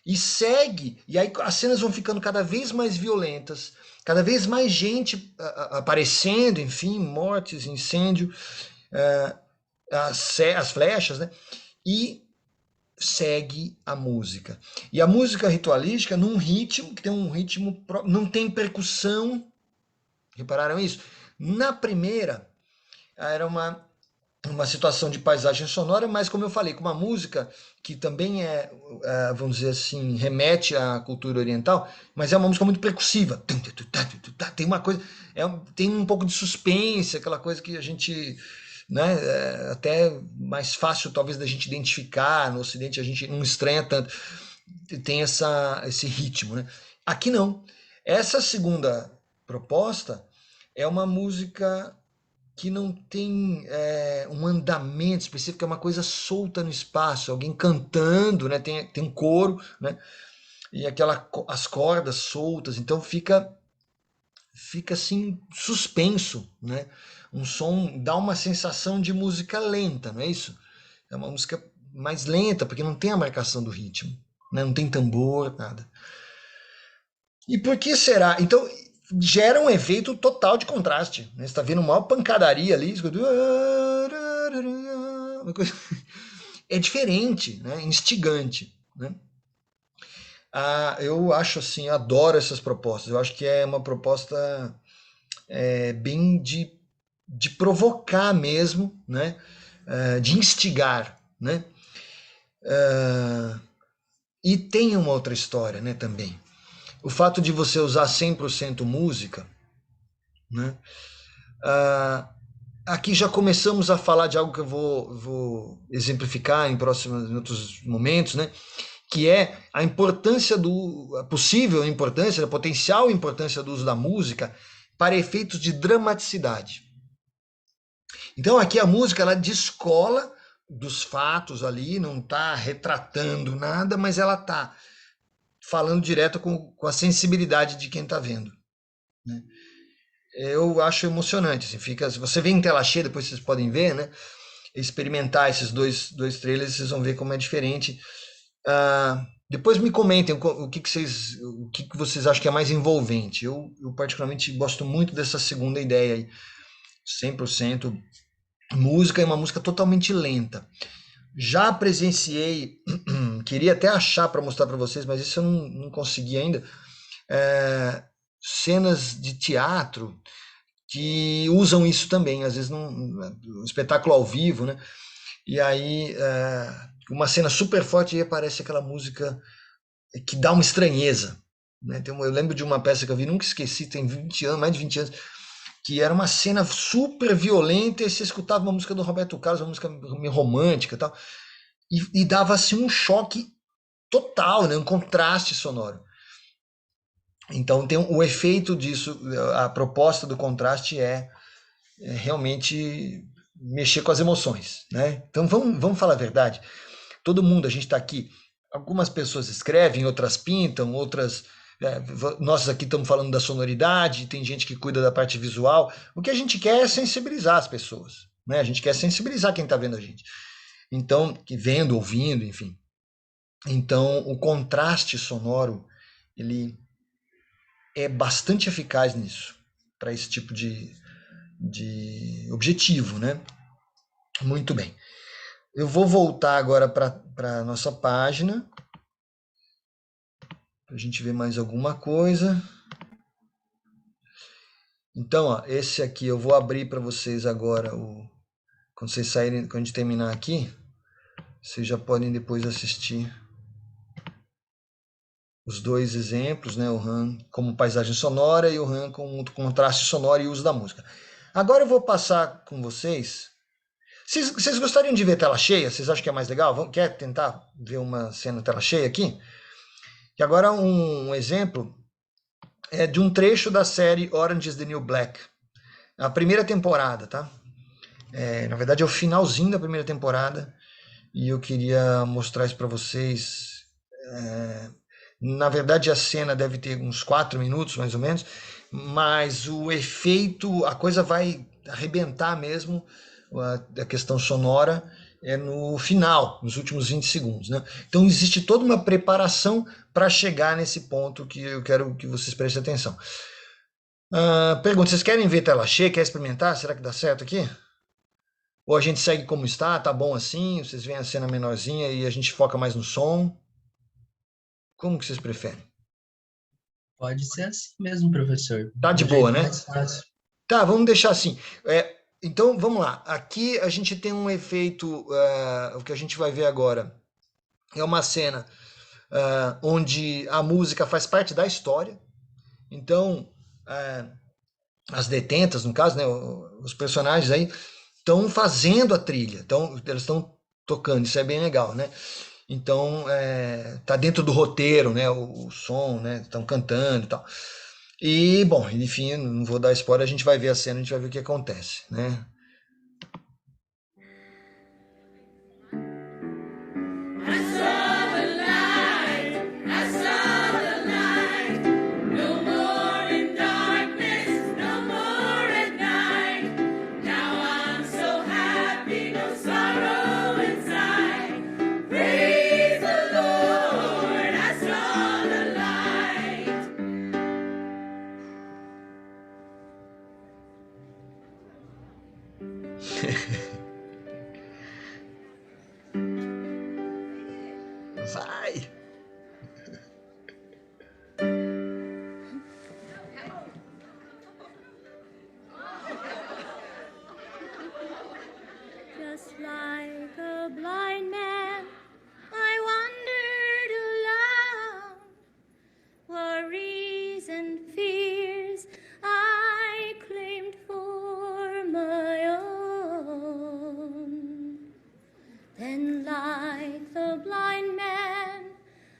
E segue, e aí as cenas vão ficando cada vez mais violentas, cada vez mais gente aparecendo, enfim, mortes, incêndio, as flechas, né? E segue a música. E a música ritualística num ritmo, que tem um ritmo, não tem percussão, repararam isso? Na primeira, era uma situação de paisagem sonora, mas como eu falei, com uma música que também vamos dizer assim, remete à cultura oriental, mas é uma música muito percussiva. Tem uma coisa, tem um pouco de suspense, aquela coisa que a gente, né, até mais fácil talvez da gente identificar, no Ocidente a gente não estranha tanto, tem esse ritmo, né? Aqui não. Essa segunda proposta é uma música que não tem um andamento específico, é uma coisa solta no espaço, alguém cantando, né? Tem um coro, né? E as cordas soltas, então fica assim suspenso, né? Um som dá uma sensação de música lenta, não é isso? É uma música mais lenta, porque não tem a marcação do ritmo, né? Não tem tambor, nada. E por que será? Então gera um efeito total de contraste, né? Você está vendo uma pancadaria ali, é diferente, né? Instigante, né? Eu acho assim, adoro essas propostas. Eu acho que é uma proposta bem de provocar mesmo, né? De instigar, né? E tem uma outra história, né, também. O fato de você usar 100% música, né? Aqui já começamos a falar de algo que eu vou exemplificar em outros momentos, né? Que é a importância a possível importância, a potencial importância do uso da música para efeitos de dramaticidade. Então aqui a música ela descola dos fatos ali, não está retratando nada, mas ela está falando direto com a sensibilidade de quem está vendo, né? Eu acho emocionante, assim, se você vê em tela cheia, depois vocês podem ver, né? Experimentar esses dois trailers, vocês vão ver como é diferente. Depois me comentem o que vocês acham que é mais envolvente. Eu particularmente gosto muito dessa segunda ideia aí. 100% música, é uma música totalmente lenta. Já presenciei, queria até achar para mostrar para vocês, mas isso eu não consegui ainda, cenas de teatro que usam isso também, às vezes um espetáculo ao vivo, né? E aí uma cena super forte e aparece aquela música que dá uma estranheza, né? Eu lembro de uma peça que eu vi, nunca esqueci, tem 20 anos, mais de 20 anos, que era uma cena super violenta, e você escutava uma música do Roberto Carlos, uma música meio romântica e tal, e dava assim um choque total, né? Um contraste sonoro. Então tem o efeito disso, a proposta do contraste é realmente mexer com as emoções, né? Então vamos falar a verdade. Todo mundo, a gente está aqui, algumas pessoas escrevem, outras pintam, outras... nós aqui estamos falando da sonoridade, tem gente que cuida da parte visual. O que a gente quer é sensibilizar as pessoas, né? A gente quer sensibilizar quem está vendo a gente. Então, vendo, ouvindo, enfim. Então, o contraste sonoro, ele é bastante eficaz nisso, para esse tipo de objetivo, né? Muito bem. Eu vou voltar agora para a nossa página, para a gente ver mais alguma coisa. Então, ó, esse aqui eu vou abrir para vocês agora, quando vocês saírem, quando a gente terminar aqui, vocês já podem depois assistir os dois exemplos, né? O RAM como paisagem sonora e o RAM com contraste sonoro e uso da música. Agora eu vou passar com vocês. Vocês gostariam de ver tela cheia? Vocês acham que é mais legal? Quer tentar ver uma cena tela cheia aqui? E agora um exemplo é de um trecho da série Orange is the New Black. A primeira temporada, tá? Na verdade é o finalzinho da primeira temporada. E eu queria mostrar isso para vocês. Na verdade a cena deve ter uns 4 minutos, mais ou menos. Mas o efeito, a coisa vai arrebentar mesmo, a questão sonora é no final, nos últimos 20 segundos, né? Então existe toda uma preparação para chegar nesse ponto que eu quero que vocês prestem atenção. Pergunta, vocês querem ver tela cheia? Quer experimentar? Será que dá certo aqui? Ou a gente segue como está? Tá bom assim? Vocês veem a cena menorzinha e a gente foca mais no som? Como que vocês preferem? Pode ser assim mesmo, professor. Tá de Um boa, jeito né? mais fácil. Tá, vamos deixar assim. Então, vamos lá. Aqui a gente tem um efeito, o que a gente vai ver agora é uma cena onde a música faz parte da história. Então, as detentas, no caso, né, os personagens aí, estão fazendo a trilha. Então, elas estão tocando, isso é bem legal, né? Então, tá dentro do roteiro, né, o som, né, estão cantando e tal. E, bom, enfim, não vou dar spoiler, a gente vai ver a cena, a gente vai ver o que acontece, né? Vai! Just like a blind man, I wandered along. Worries and fears I claimed for my own. Then like the blind man,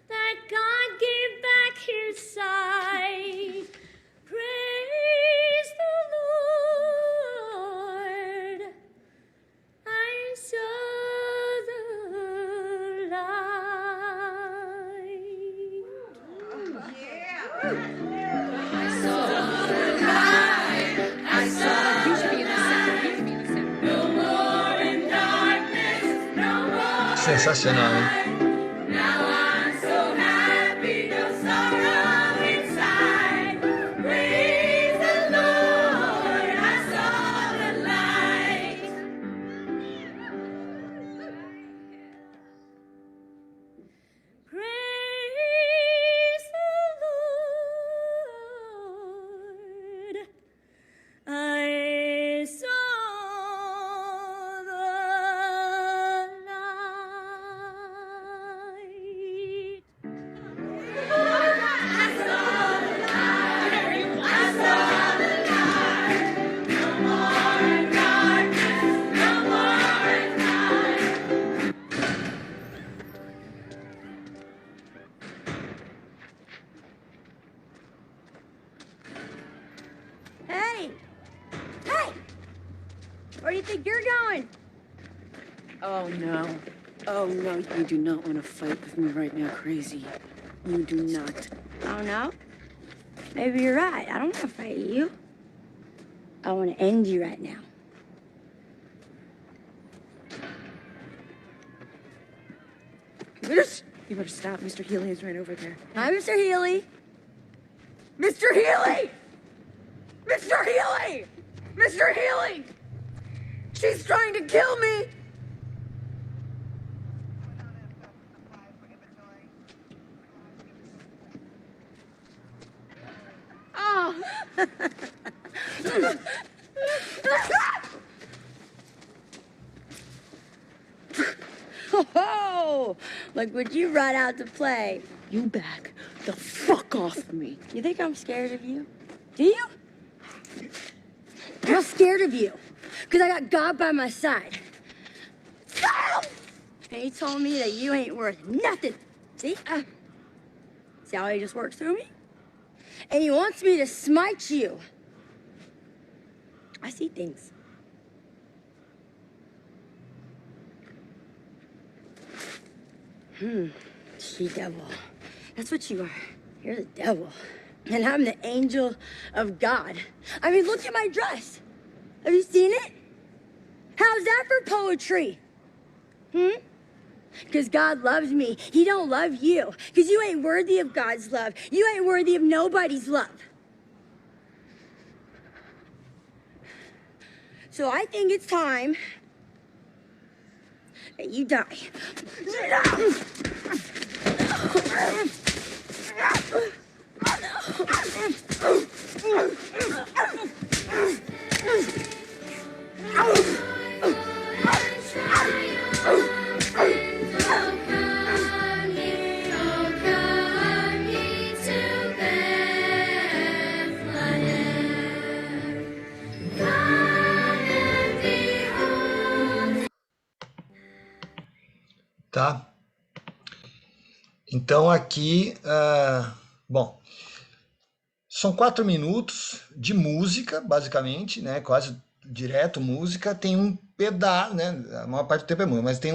that God gave back his sight. Praise the Lord. I saw the light. I saw the light. I saw. You should be in the center. You should be in the center. No more in darkness. No more. Sensacional, hein? Now I'm so happy. you think you're going? Oh, no. Oh, no, you do not want to fight with me right now, crazy. You do not. Oh, no? Maybe you're right. I don't want to fight you. I want to end you right now. You better stop. Mr. Healy is right over there. Hi, Mr. Healy. Mr. Healy! Mr. Healy! Mr. Healy! She's trying to kill me! Oh! Oh! Like, would you run out to play? You back the fuck off of me. You think I'm scared of you? Do you? I'm not scared of you, because I got God by my side. And he told me that you ain't worth nothing. See? See how he just works through me? And he wants me to smite you. I see things. She-devil. That's what you are. You're the devil. And I'm the angel of God. I mean, look at my dress. Have you seen it? How's that for poetry? Because God loves me. He don't love you. Because you ain't worthy of God's love. You ain't worthy of nobody's love. So I think it's time that you die. Tá? Então aqui, bom, são 4 minutos de música, basicamente, né? Quase direto música. Tem um pedaço, né? A maior parte do tempo é música, mas tem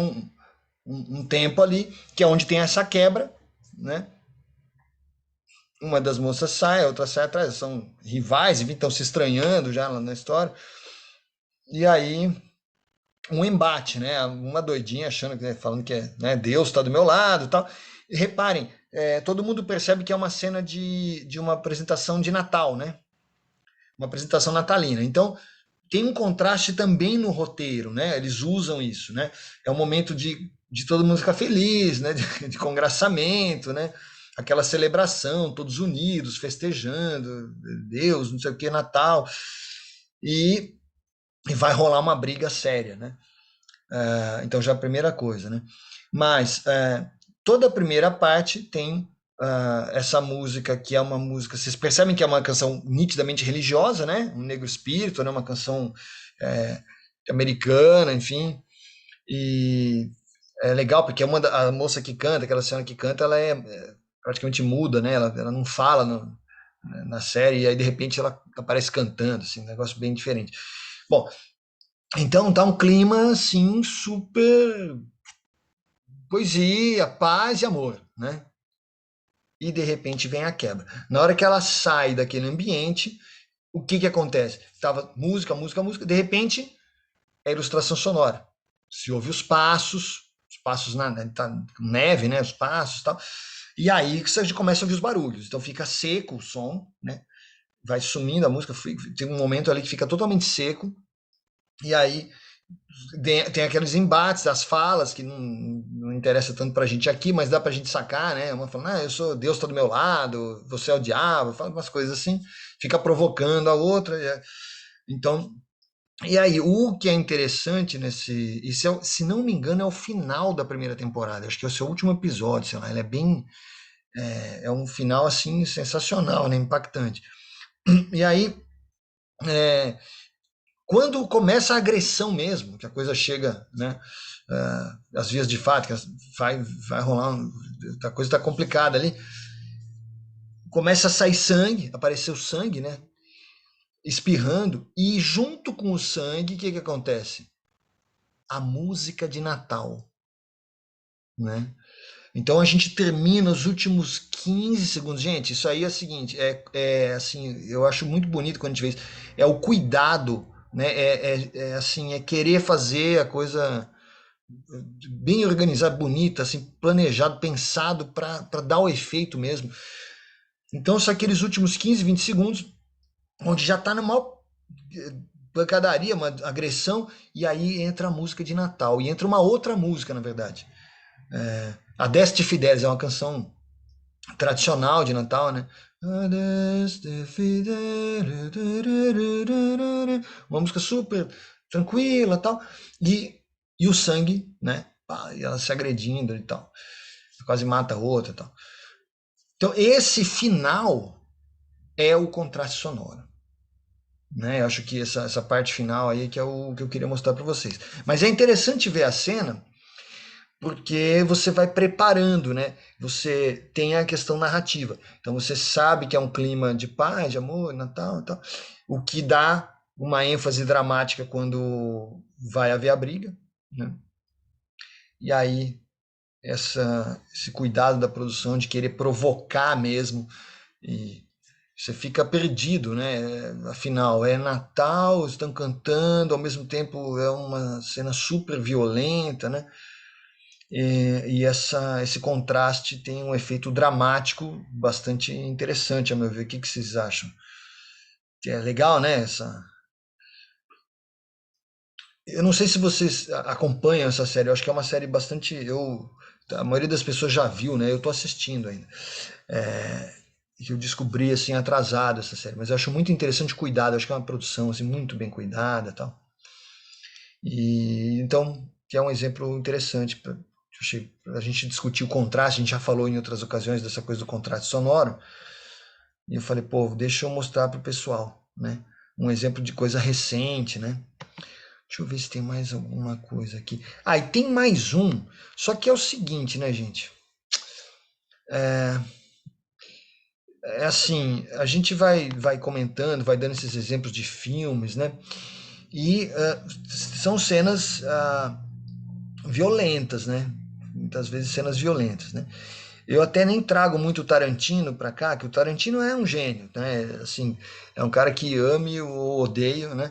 um tempo ali que é onde tem essa quebra, né? Uma das moças sai, a outra sai atrás, são rivais, enfim, estão se estranhando já lá na história. E aí um embate, né? Uma doidinha achando que, falando que né, Deus está do meu lado e tal. E reparem, todo mundo percebe que é uma cena de uma apresentação de Natal, né? Uma apresentação natalina. Então, tem um contraste também no roteiro, né? Eles usam isso, né? É um momento de todo mundo ficar feliz, né? De congraçamento, né? Aquela celebração, todos unidos, festejando, Deus, não sei o que, Natal. E vai rolar uma briga séria, né? Então já é a primeira coisa, né? Mas toda a primeira parte tem essa música que é uma música, vocês percebem que é uma canção nitidamente religiosa, né? Um negro espírito, né? Uma canção americana, enfim. E é legal porque a moça que canta, aquela senhora que canta, ela é praticamente muda, né? Ela não fala na série e aí de repente ela aparece cantando, assim, um negócio bem diferente. Bom, então tá um clima assim super poesia, paz e amor, né? E de repente vem a quebra. Na hora que ela sai daquele ambiente, o que acontece? Tava música, de repente é ilustração sonora. Se ouve os passos na neve, né? Os passos e tal. E aí que você começa a ouvir os barulhos. Então fica seco o som, né? Vai sumindo a música, tem um momento ali que fica totalmente seco. E aí tem aqueles embates, as falas, que não interessa tanto pra gente aqui, mas dá pra gente sacar, né? Uma falando, eu sou Deus, tá do meu lado, você é o diabo, fala umas coisas assim, fica provocando a outra. Então, e aí, o que é interessante isso se não me engano, é o final da primeira temporada, acho que é o seu último episódio, sei lá, ele é bem, é um final, assim, sensacional, né? Impactante. E aí, quando começa a agressão mesmo, que a coisa chega, né, às vias de fato, que vai rolar, a coisa está complicada ali, começa a sair sangue, aparecer o sangue, né, espirrando, e junto com o sangue, o que que acontece? A música de Natal, né? Então a gente termina os últimos 15 segundos. Gente, isso aí é o seguinte, assim, eu acho muito bonito quando a gente vê isso. É o cuidado, né? Assim, é querer fazer a coisa bem organizada, bonita, assim, planejado, pensado para dar o efeito mesmo. Então são aqueles últimos 15, 20 segundos onde já está na maior pancadaria, uma agressão, e aí entra a música de Natal, e entra uma outra música, na verdade. Adeste Fidelis é uma canção tradicional de Natal, né? Adeste Fidelis, uma música super tranquila, tal, e o sangue, né? E ela se agredindo e tal, quase mata a outra, tal. Então esse final é o contraste sonoro, né? Eu acho que essa parte final aí que é o que eu queria mostrar para vocês. Mas é interessante ver a cena, porque você vai preparando, né? Você tem a questão narrativa. Então você sabe que é um clima de paz, de amor, Natal e tal. O que dá uma ênfase dramática quando vai haver a briga, né? E aí esse cuidado da produção de querer provocar mesmo, e você fica perdido, né? Afinal, é Natal, estão cantando, ao mesmo tempo é uma cena super violenta, né? E esse contraste tem um efeito dramático bastante interessante, a meu ver. O que vocês acham? É legal, né? Eu não sei se vocês acompanham essa série. Eu acho que é uma série bastante. A maioria das pessoas já viu, né? Eu estou assistindo ainda. Eu descobri assim atrasado essa série, mas eu acho muito interessante o cuidado. Eu acho que é uma produção assim muito bem cuidada, tal. E então que é um exemplo interessante para a gente discutir o contraste. A gente já falou em outras ocasiões dessa coisa do contraste sonoro. E eu falei, pô, deixa eu mostrar para o pessoal, né? Um exemplo de coisa recente, né? Deixa eu ver se tem mais alguma coisa aqui. E tem mais um, só que é o seguinte, né, gente? Assim, a gente vai comentando, vai dando esses exemplos de filmes, né? E são cenas violentas, né? Muitas vezes cenas violentas, né? Eu até nem trago muito o Tarantino para cá, que o Tarantino é um gênio, né? Assim, é um cara que ame ou odeio, né?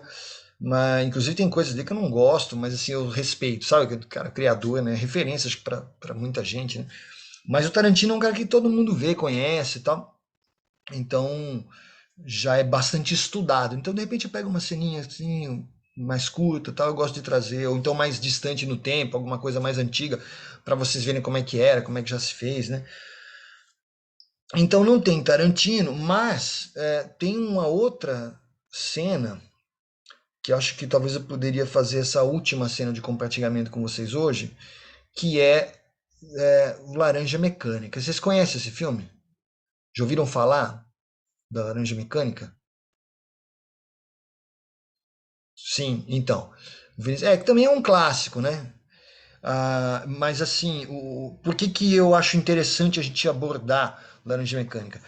Mas, inclusive, tem coisas dele que eu não gosto, mas assim, eu respeito, sabe? O cara criador, né? Referência, acho que para muita gente, né? Mas o Tarantino é um cara que todo mundo vê, conhece e tal. Então, já é bastante estudado. Então, de repente, eu pego uma ceninha assim, mais curta, tal, eu gosto de trazer, ou então mais distante no tempo, alguma coisa mais antiga, para vocês verem como é que era, como é que já se fez, né? Então não tem Tarantino, mas tem uma outra cena que eu acho que talvez eu poderia fazer essa última cena de compartilhamento com vocês hoje, que é o Laranja Mecânica. Vocês conhecem esse filme? Já ouviram falar da Laranja Mecânica? Sim, então. Que também é um clássico, né? Mas assim, por que eu acho interessante a gente abordar Laranja Mecânica?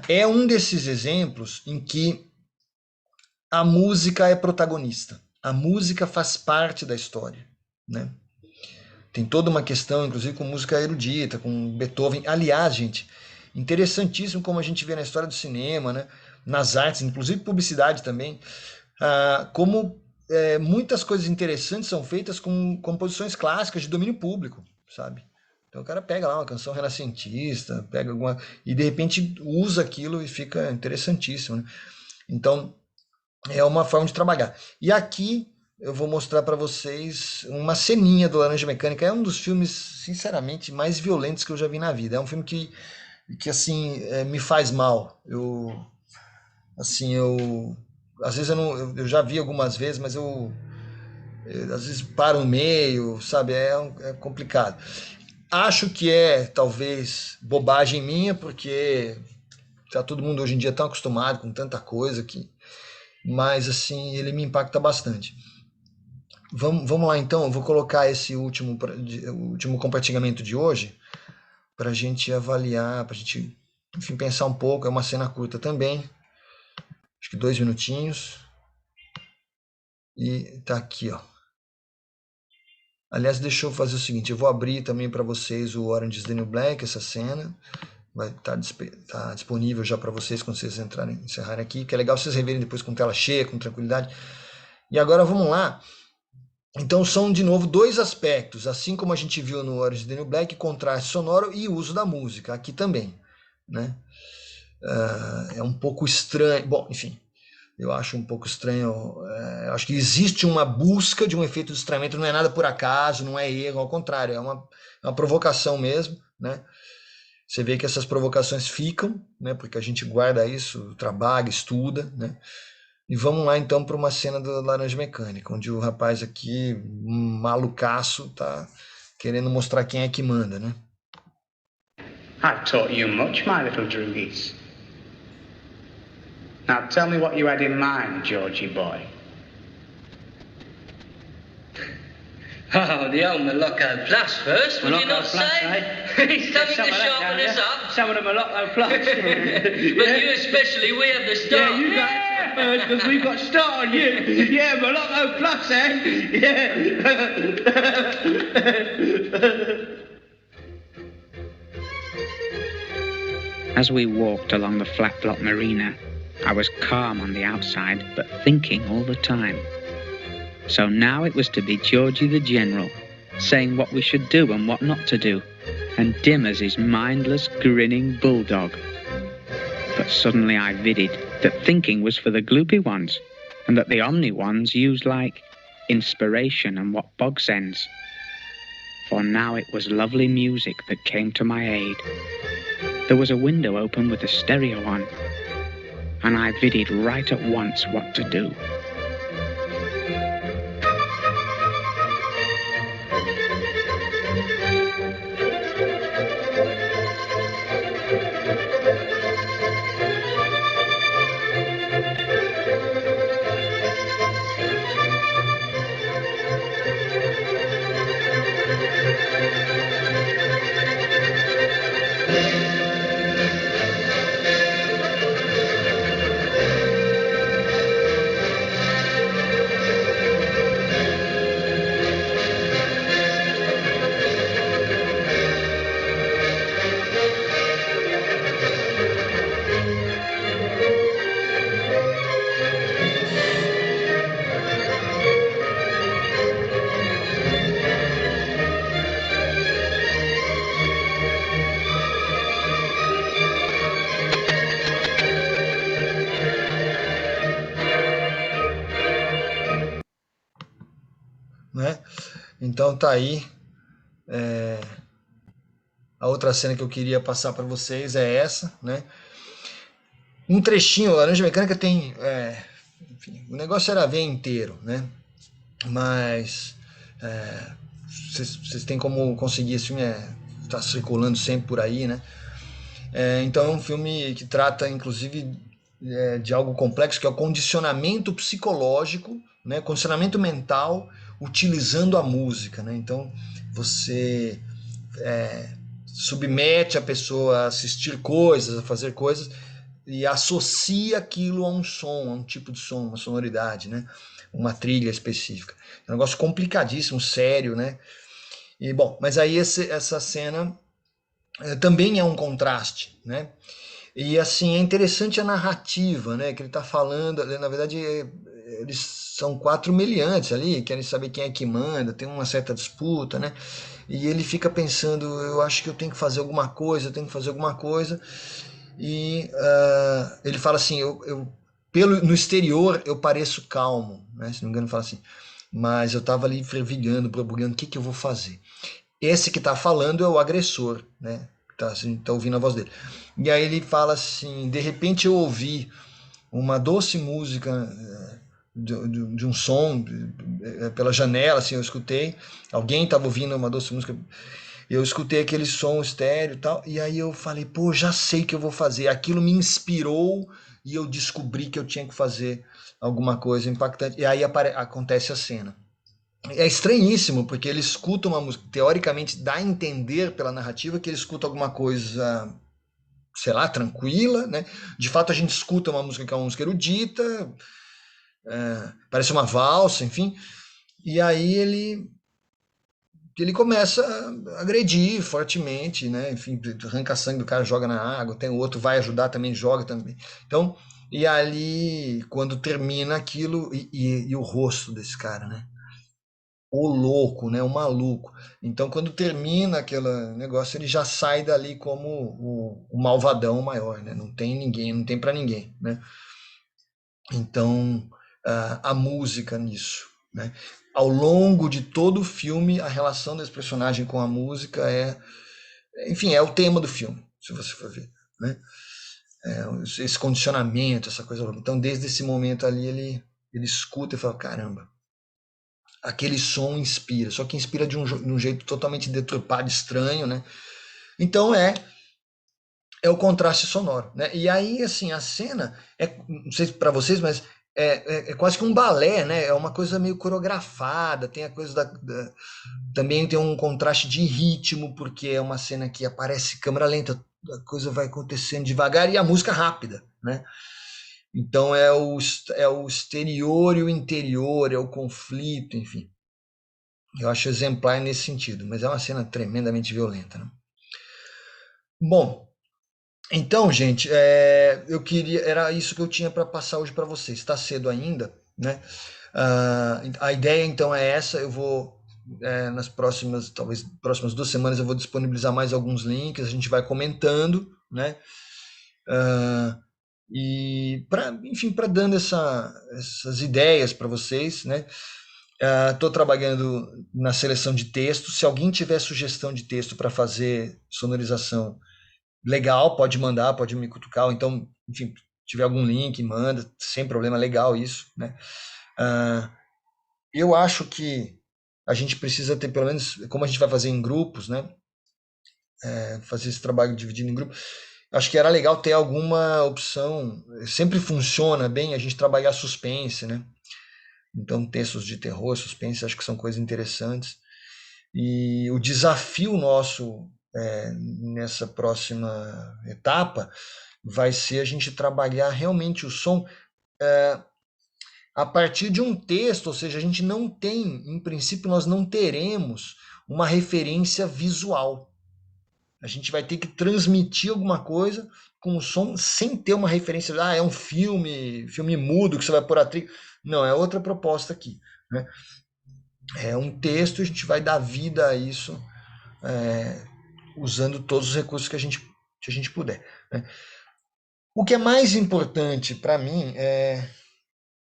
É um desses exemplos em que a música é protagonista. A música faz parte da história, né? Tem toda uma questão, inclusive, com música erudita, com Beethoven. Aliás, gente, interessantíssimo como a gente vê na história do cinema, né? Nas artes, inclusive publicidade também, como muitas coisas interessantes são feitas com composições clássicas de domínio público, sabe? Então o cara pega lá uma canção renascentista, pega alguma e de repente usa aquilo e fica interessantíssimo, né? Então é uma forma de trabalhar. E aqui eu vou mostrar para vocês uma ceninha do Laranja Mecânica. É um dos filmes, sinceramente, mais violentos que eu já vi na vida. É um filme que assim, me faz mal. Às vezes eu já vi algumas vezes, mas eu às vezes paro no meio, sabe? É complicado. Acho que talvez bobagem minha, porque tá todo mundo hoje em dia tão acostumado com tanta coisa que, mas assim, ele me impacta bastante. Vamos lá então, eu vou colocar esse último compartilhamento de hoje para a gente avaliar, para a gente, enfim, pensar um pouco. É uma cena curta também. acho que 2 minutinhos. E tá aqui, ó. Aliás, deixa eu fazer o seguinte, eu vou abrir também para vocês o Orange is the New Black, essa cena. Vai estar disponível já para vocês quando vocês encerrarem aqui, que é legal vocês reverem depois com tela cheia, com tranquilidade. E agora vamos lá. Então são de novo 2 aspectos, assim como a gente viu no Orange is the New Black, contraste sonoro e uso da música, aqui também, né? É um pouco estranho, bom, enfim, eu acho um pouco estranho, eu acho que existe uma busca de um efeito de estranhamento, não é nada por acaso, não é erro, ao contrário, é uma provocação mesmo, né? Você vê que essas provocações ficam, né? Porque a gente guarda isso, trabalha, estuda, né? E vamos lá então para uma cena do Laranja Mecânica, onde o rapaz aqui, um malucaço, tá querendo mostrar quem é que manda, né? I've taught you much, my little droogies. Now tell me what you had in mind, Georgie boy. Oh, the old Moloko Plus first, would you not say? He's coming to sharpen us up. Some of the Moloko Plus. But you especially, we have the start. Yeah, you got first because we've got start on you. Yeah, Moloko Plus, eh? Yeah. As we walked along the flat block marina, I was calm on the outside, but thinking all the time. So now it was to be Georgie the General, saying what we should do and what not to do, and dim as his mindless, grinning bulldog. But suddenly I vidded that thinking was for the gloopy ones, and that the omni ones used like inspiration and what bog sends. For now it was lovely music that came to my aid. There was a window open with a stereo on, and I vidded right at once what to do. Né? Então tá aí. A outra cena que eu queria passar para vocês é essa, né? Um trechinho, Laranja Mecânica tem, enfim, o negócio era ver inteiro, né? Mas vocês têm como conseguir esse filme, tá circulando sempre por aí, né? Então é um filme que trata, inclusive, de algo complexo, que é o condicionamento psicológico, né? Condicionamento mental utilizando a música, né? Então você submete a pessoa a assistir coisas, a fazer coisas e associa aquilo a um som, a um tipo de som, uma sonoridade, né? Uma trilha específica. É um negócio complicadíssimo, sério, né? E bom, mas aí essa cena também é um contraste, né? E assim, é interessante a narrativa, né? Que ele está falando, na verdade, eles são 4 meliantes ali, querem saber quem é que manda, tem uma certa disputa, né? E ele fica pensando, eu acho que eu tenho que fazer alguma coisa, e ele fala assim, no exterior eu pareço calmo, né? Se não me engano, fala assim, mas eu estava ali fervilhando, borbulhando, o que eu vou fazer? Esse que está falando é o agressor, né? Tá ouvindo a voz dele. E aí ele fala assim, de repente eu ouvi uma doce música de um som pela janela, assim, eu escutei, alguém estava ouvindo uma doce música, eu escutei aquele som estéreo e tal, e aí eu falei, pô, já sei o que eu vou fazer, aquilo me inspirou e eu descobri que eu tinha que fazer alguma coisa impactante, e aí acontece a cena. É estranhíssimo, porque ele escuta uma música, teoricamente dá a entender pela narrativa que ele escuta alguma coisa sei lá, tranquila, né? De fato, a gente escuta uma música que é uma música erudita, parece uma valsa, enfim. E aí ele começa a agredir fortemente, né? Enfim, arranca sangue do cara, joga na água, tem o outro, vai ajudar também, joga também. Então, e ali, quando termina aquilo, e o rosto desse cara, né? O louco, né? O maluco. Então, quando termina aquele negócio, ele já sai dali como o malvadão maior, né? Não tem ninguém, não tem para ninguém, né? Então, a música nisso, né? Ao longo de todo o filme, a relação desse personagem com a música enfim, é o tema do filme, se você for ver, né? Esse condicionamento, essa coisa. Então, desde esse momento ali, ele escuta e fala, caramba, aquele som inspira, só que inspira de um jeito totalmente deturpado, estranho, né? Então é o contraste sonoro, né? E aí, assim, a cena não sei para vocês, mas é quase que um balé, né? É uma coisa meio coreografada, tem a coisa também tem um contraste de ritmo, porque é uma cena que aparece câmera lenta, a coisa vai acontecendo devagar e a música rápida, né? Então é o exterior e o interior, é o conflito, enfim. Eu acho exemplar nesse sentido, mas é uma cena tremendamente violenta, né? Bom, então, gente, era isso que eu tinha para passar hoje para vocês. Está cedo ainda, né? A ideia então é essa. Eu vou nas próximas 2 semanas eu vou disponibilizar mais alguns links. A gente vai comentando, né? E para dando essas ideias para vocês, né? Estou trabalhando na seleção de texto. Se alguém tiver sugestão de texto para fazer sonorização, legal, pode mandar, pode me cutucar. Ou então, enfim, tiver algum link, manda, sem problema, legal isso, né? Eu acho que a gente precisa ter, pelo menos, como a gente vai fazer em grupos, né? Fazer esse trabalho dividido em grupos. Acho que era legal ter alguma opção. Sempre funciona bem a gente trabalhar suspense, né? Então, textos de terror, suspense, acho que são coisas interessantes. E o desafio nosso nessa próxima etapa vai ser a gente trabalhar realmente o som a partir de um texto, ou seja, a gente não tem, em princípio, nós não teremos uma referência visual. A gente vai ter que transmitir alguma coisa com o som sem ter uma referência. É um filme mudo que você vai pôr a trilha. Não, é outra proposta aqui, né? É um texto, a gente vai dar vida a isso usando todos os recursos que a gente puder, né? O que é mais importante para mim é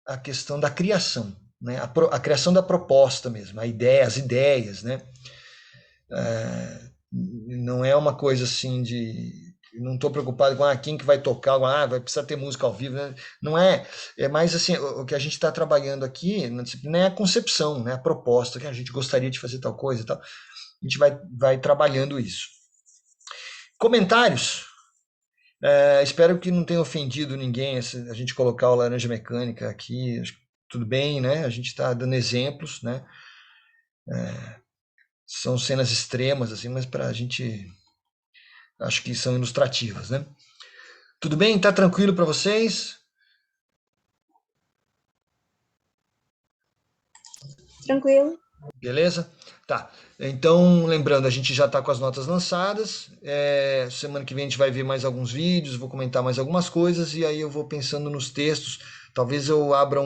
a questão da criação, né? A criação da proposta mesmo, as ideias, né? Não é uma coisa assim não estou preocupado com quem que vai tocar, vai precisar ter música ao vivo, né? Não é mais assim, o que a gente está trabalhando aqui na disciplina é a concepção, né? A proposta, que a gente gostaria de fazer tal coisa e tal. A gente vai trabalhando isso. Comentários? Espero que não tenha ofendido ninguém a gente colocar o Laranja Mecânica aqui. Tudo bem, né? A gente está dando exemplos, né? São cenas extremas, assim, mas para a gente acho que são ilustrativas, né? Tudo bem? Tá tranquilo para vocês? Tranquilo. Beleza? Tá. Então, lembrando, a gente já está com as notas lançadas. Semana que vem a gente vai ver mais alguns vídeos, vou comentar mais algumas coisas e aí eu vou pensando nos textos. Talvez eu abra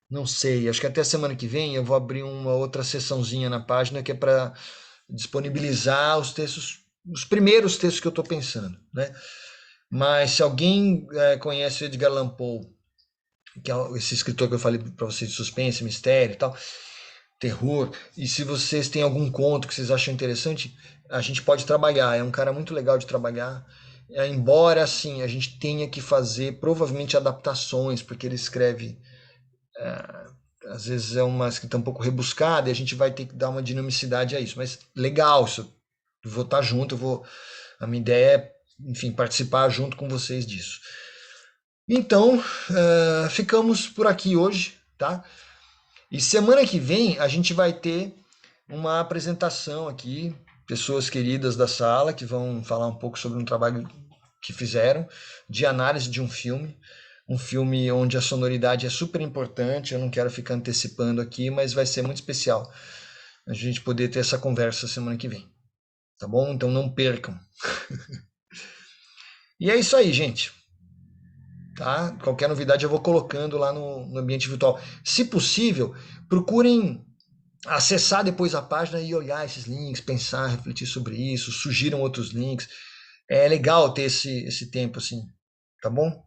não sei, acho que até semana que vem eu vou abrir uma outra seçãozinha na página que é para disponibilizar os textos, os primeiros textos que eu estou pensando, né? Mas se alguém conhece o Edgar Allan Poe, que é esse escritor que eu falei para vocês de suspense, mistério e tal, terror, e se vocês têm algum conto que vocês acham interessante, a gente pode trabalhar. É um cara muito legal de trabalhar, embora assim a gente tenha que fazer provavelmente adaptações, porque ele escreve às vezes é uma escrita um pouco rebuscada e a gente vai ter que dar uma dinamicidade a isso, mas legal, eu vou estar junto, a minha ideia é, enfim, participar junto com vocês disso. Então, ficamos por aqui hoje, tá? E semana que vem a gente vai ter uma apresentação aqui pessoas queridas da sala que vão falar um pouco sobre um trabalho que fizeram de análise de um filme onde a sonoridade é super importante. Eu não quero ficar antecipando aqui, mas vai ser muito especial a gente poder ter essa conversa semana que vem, tá bom? Então não percam. E é isso aí, gente. Tá? Qualquer novidade eu vou colocando lá no ambiente virtual. Se possível, procurem acessar depois a página e olhar esses links, pensar, refletir sobre isso, sugiram outros links. É legal ter esse tempo assim, tá bom?